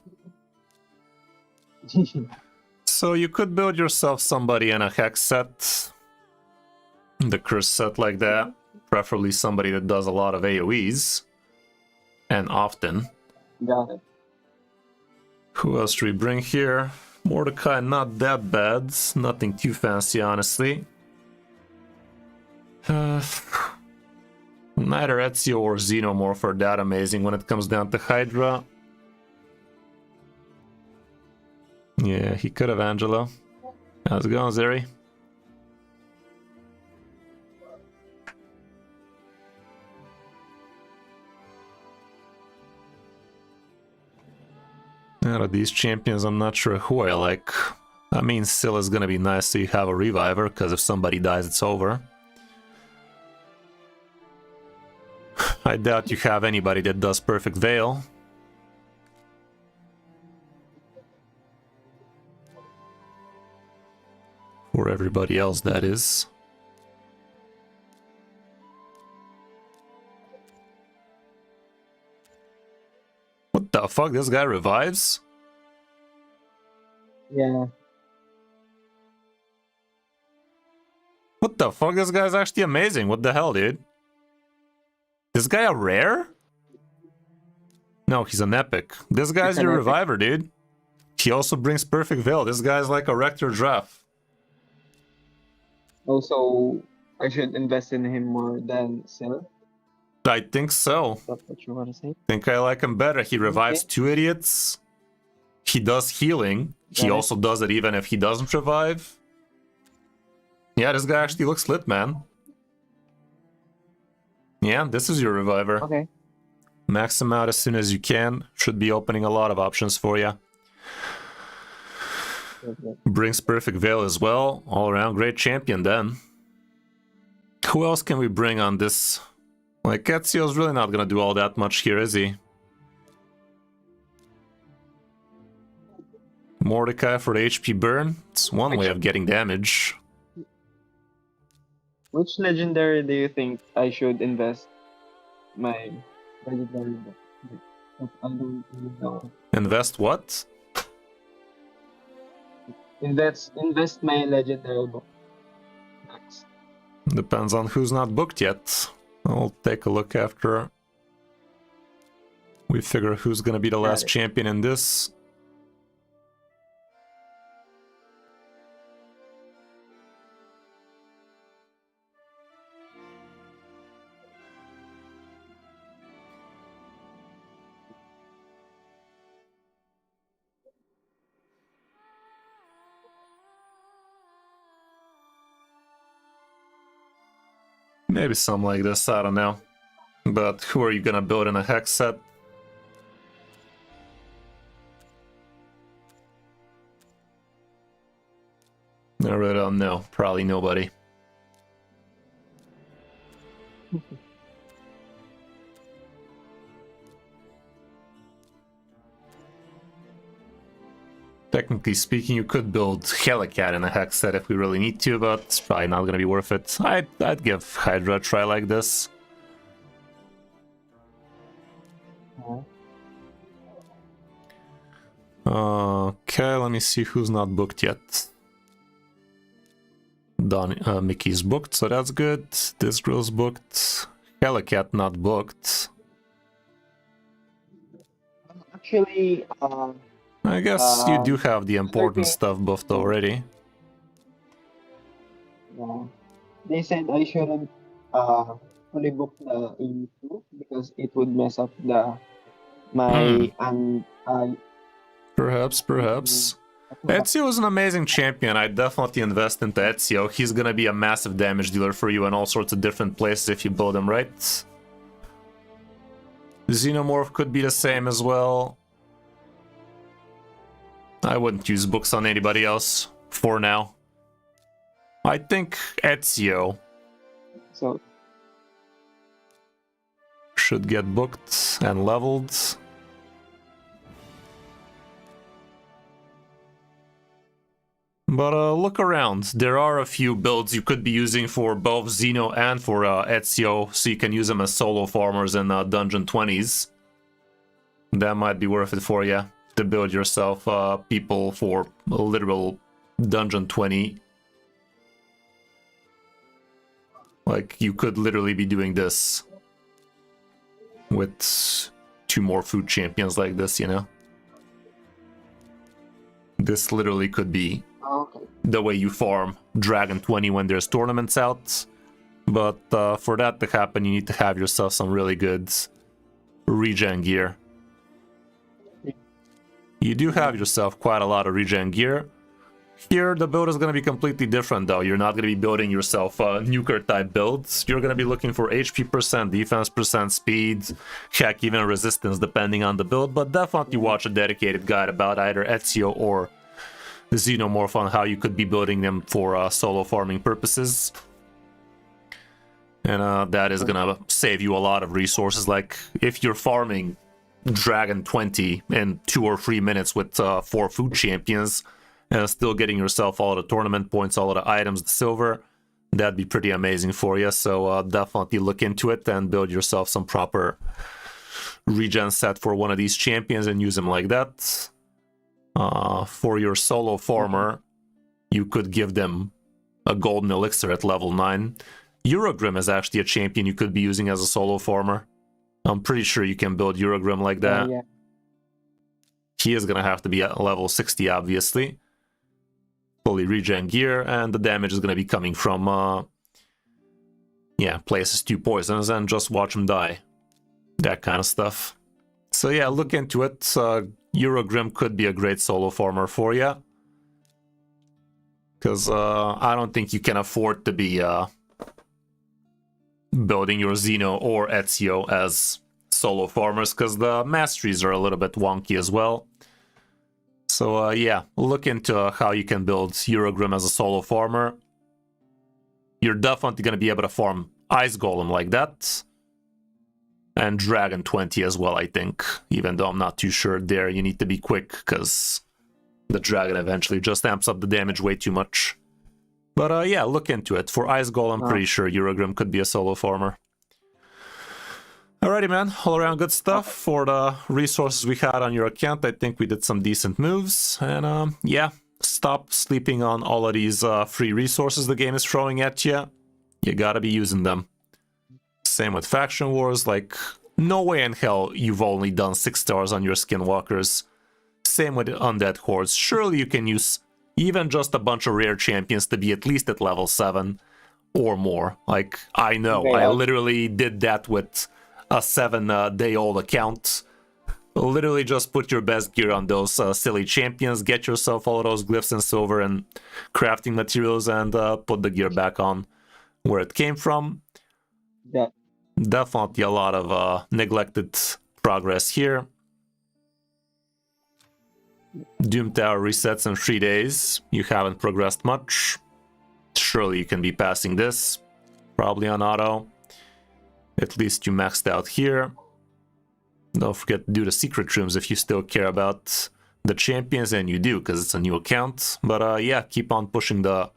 So you could build yourself somebody in a hex set. The curse set like that. Preferably somebody that does a lot of AoEs. And often. Got it. Who else do we bring here? Mordecai, not that bad. Nothing too fancy, honestly. Neither Ezio or Xenomorph are that amazing when it comes down to Hydra. Yeah, he could have Angelo. How's it going, Zeri? Out of these champions, I'm not sure who I like. I mean, still is gonna be nice to have a reviver, because if somebody dies, it's over. I doubt you have anybody that does Perfect Veil. For everybody else, that is. What the fuck? This guy revives? Yeah. What the fuck? This guy's actually amazing. What the hell, dude? This guy a rare? No, he's an epic. This guy's your reviver, dude. He also brings Perfect Veil. This guy's like a Rector Drath. Also, I should invest in him more than Sil. I think so. Is that what you want to say? I think I like him better. He revives Okay. 2 idiots. He does healing. He Got it. also does it even if he doesn't revive. Yeah, this guy actually looks lit, man. Yeah, this is your reviver. Okay. Max him out as soon as you can. Should be opening a lot of options for you. Okay. Brings Perfect Veil as well. All around great champion then. Who else can we bring on this? Like, Ezio's really not gonna do all that much here, is he? Mordecai for the HP burn. It's one way of getting damage. Which legendary do you think I should invest my legendary book? I don't really know. Invest what? Invest my legendary book. Next. Depends on who's not booked yet. I'll take a look after we figure who's gonna be the last it. champion in this. Maybe something like this, I don't know. But who are you gonna build in a hex set? I really don't know. Probably nobody. Technically speaking, you could build Helicat in a hex set if we really need to, but it's probably not gonna be worth it. I'd give Hydra a try like this. Okay, let me see who's not booked yet. Mickey's booked, so that's good. This girl's booked. Helicat not booked. Actually, I guess you do have the important okay. stuff buffed already. they said I shouldn't fully book the E2 because it would mess up my Perhaps. Ezio is an amazing champion. I'd definitely invest into Ezio. He's gonna be a massive damage dealer for you in all sorts of different places if you build him right. Xenomorph could be the same as well. I wouldn't use books on anybody else for now. I think Ezio should get booked and leveled. But look around. There are a few builds you could be using for both Xeno and for Ezio, so you can use them as solo farmers in Dungeon 20s. That might be worth it for you, to build yourself people for a literal Dungeon 20. Like, you could literally be doing this with 2 more food champions like this, you know? This literally could be the way you farm Dragon 20 when there's tournaments out. But for that to happen, you need to have yourself some really good regen gear. You do have yourself quite a lot of regen gear. Here, the build is going to be completely different, though. You're not going to be building yourself nuker-type builds. You're going to be looking for HP percent, defense percent, speed, heck, even resistance, depending on the build. But definitely watch a dedicated guide about either Ezio or Xenomorph on how you could be building them for solo farming purposes. And that is going to save you a lot of resources. Like, if you're farming Dragon 20 in 2 or 3 minutes with 4 food champions, and still getting yourself all the tournament points, all of the items, the silver, that'd be pretty amazing for you. So definitely look into it and build yourself some proper regen set for one of these champions and use them like that. For your solo farmer, you could give them a golden elixir at level 9. Eurogrim is actually a champion you could be using as a solo farmer. I'm pretty sure you can build Eurogrim like that. Yeah. He is going to have to be at level 60, obviously. fully regen gear, and the damage is going to be coming from, yeah, places 2 poisons and just watch them die. That kind of stuff. So yeah, look into it. Eurogrim could be a great solo farmer for you. Because I don't think you can afford to be building your Xeno or Ezio as solo farmers, because the masteries are a little bit wonky as well. So yeah, look into how you can build Eurogrim as a solo farmer. You're definitely going to be able to farm Ice Golem like that. And Dragon 20 as well, I think. Even though I'm not too sure there, you need to be quick, because the Dragon eventually just amps up the damage way too much. But yeah, look into it. For Ice Golem, I'm pretty sure Eurogrim could be a solo farmer. Alrighty, man. All around good stuff. For the resources we had on your account, I think we did some decent moves. And yeah, stop sleeping on all of these free resources the game is throwing at you. You gotta be using them. Same with Faction Wars. Like, no way in hell you've only done 6 stars on your Skinwalkers. Same with Undead Hordes. Surely you can use even just a bunch of rare champions to be at least at level 7 or more. Like, I know, I literally did that with a 7-day-old account. Literally just put your best gear on those silly champions, get yourself all of those glyphs and silver and crafting materials, and put the gear back on where it came from. Yeah. Definitely a lot of neglected progress here. Doom Tower resets in 3 days. You haven't progressed much. Surely you can be passing this. Probably on auto. At least you maxed out here. Don't forget to do the secret rooms if you still care about the champions, and you do, because it's a new account. But yeah, keep on pushing the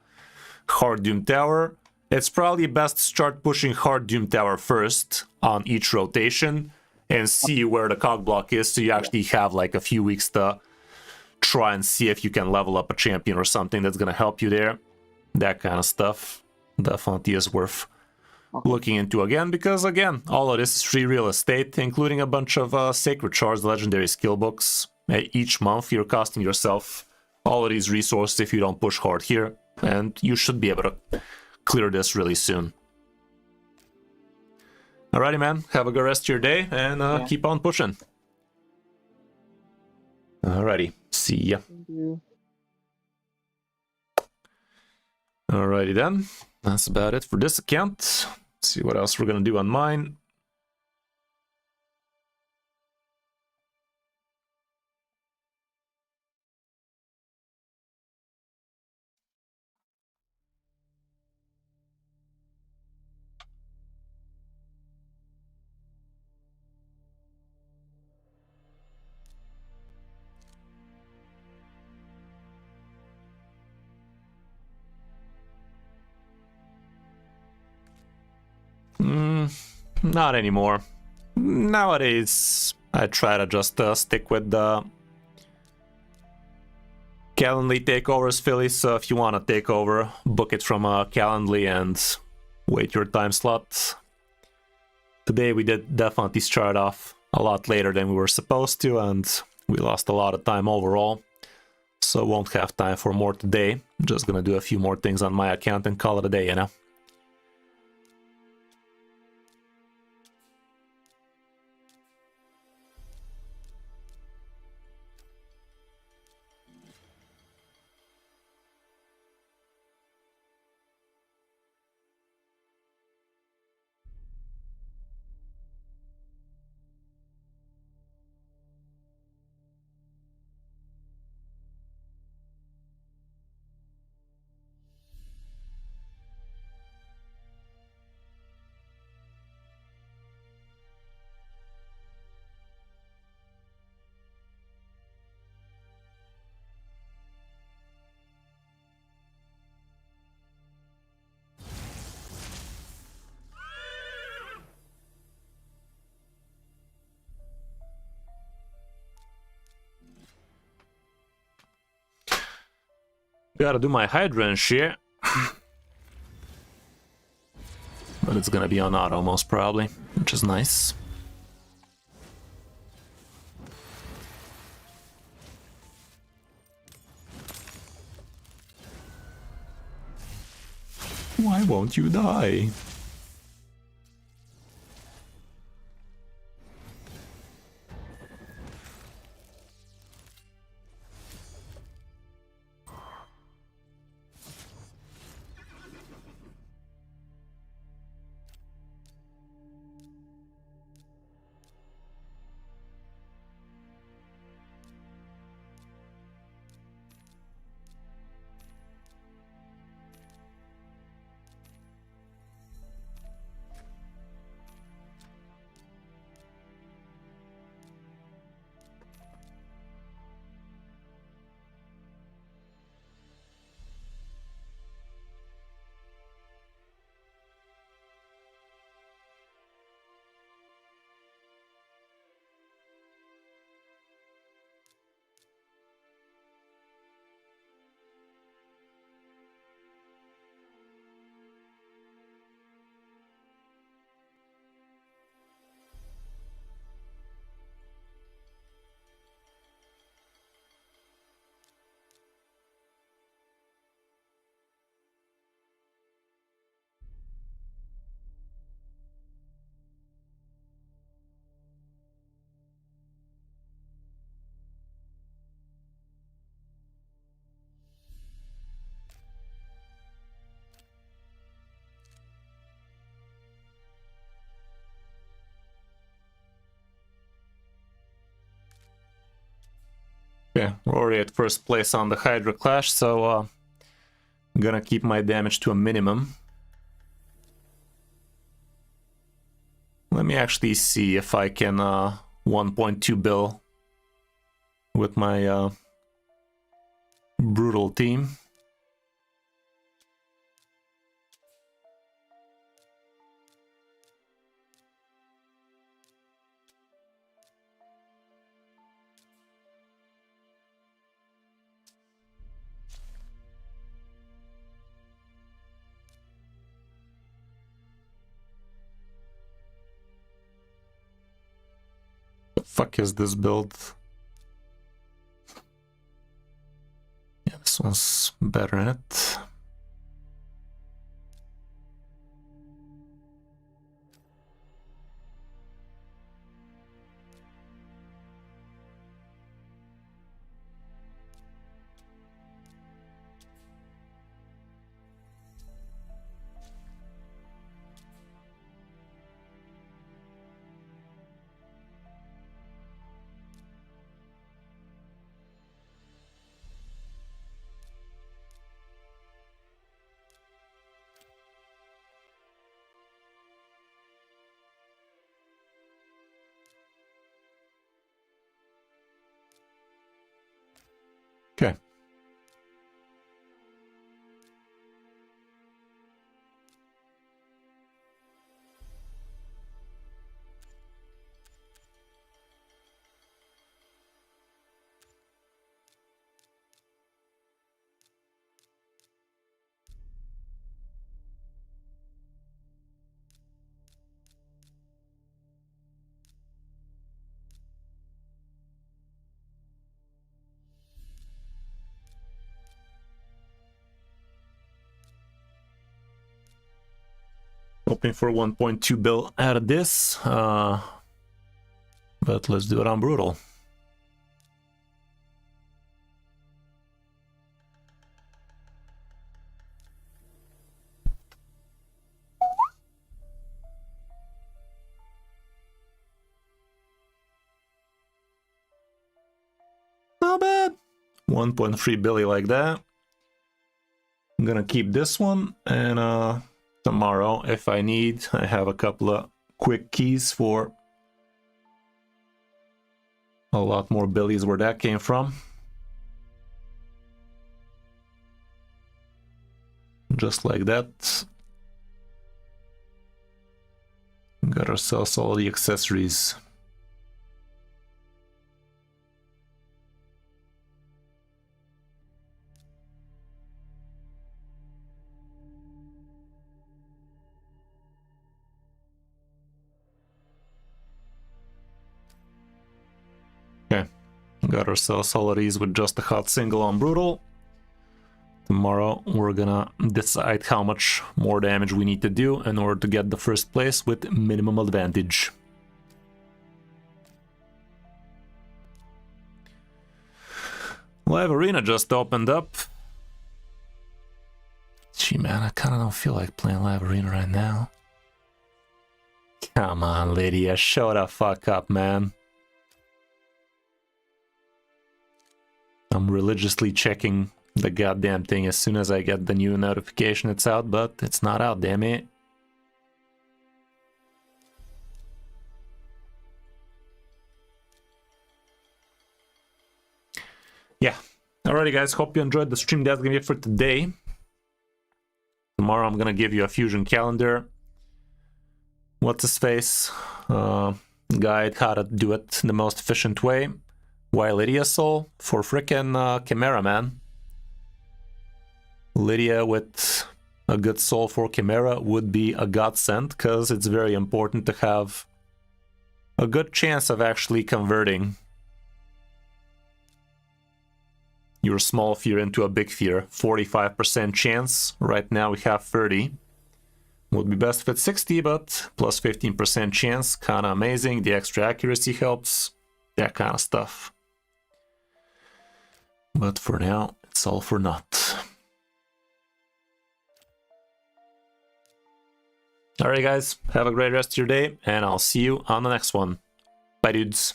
hard Doom Tower. It's probably best to start pushing hard Doom Tower first on each rotation and see where the cog block is, so you actually have like a few weeks to try and see if you can level up a champion or something that's going to help you there. That kind of stuff definitely is worth looking into again, because again, all of this is free real estate, including a bunch of Sacred Shards legendary skill books. Each month you're costing yourself all of these resources if you don't push hard here, and you should be able to clear this really soon. Alrighty, man, have a good rest of your day, and keep on pushing. Alrighty, see ya. Thank you. Alrighty then, that's about it for this account. Let's see what else we're gonna do on mine. Not anymore. Nowadays, I try to just stick with the Calendly takeovers, Philly. So if you want a takeover, book it from Calendly and wait your time slot. Today we did definitely start off a lot later than we were supposed to, and we lost a lot of time overall. So won't have time for more today. I'm just gonna do a few more things on my account and call it a day, you know? Gotta do my Hydra and shit. But it's gonna be on auto most probably, which is nice. Don't you die. Okay, we're already at first place on the Hydra Clash, so I'm gonna keep my damage to a minimum. Let me actually see if I can 1.2 bill with my brutal team. The fuck is this build? Yeah, this one's better in it. Okay. Hoping for 1.2 bill out of this, but let's do it on brutal. Not bad. 1.3 billy like that. I'm gonna keep this one, and tomorrow, if I need, I have a couple of quick keys for a lot more billies where that came from. Just like that. Got ourselves all the accessories. Okay, got ourselves all of these with just a hot single on brutal. Tomorrow we're gonna decide how much more damage we need to do in order to get the first place with minimum advantage. Live Arena just opened up. Gee man, I kinda don't feel like playing Live Arena right now. Come on, Lydia, show the fuck up, man. I'm religiously checking the goddamn thing as soon as I get the new notification it's out, but it's not out, damn it. Yeah. Alrighty guys, hope you enjoyed the stream. That's gonna be it for today. Tomorrow I'm gonna give you a fusion calendar. What's his face? Guide how to do it the most efficient way. Why Lydia Soul? For frickin' Chimera, man. Lydia with a good soul for Chimera would be a godsend, because it's very important to have a good chance of actually converting your small fear into a big fear. 45% chance. Right now we have 30. Would be best if it's 60, but plus 15% chance. Kinda amazing. The extra accuracy helps. That kind of stuff. But for now, it's all for naught. Alright guys, have a great rest of your day, and I'll see you on the next one. Bye dudes.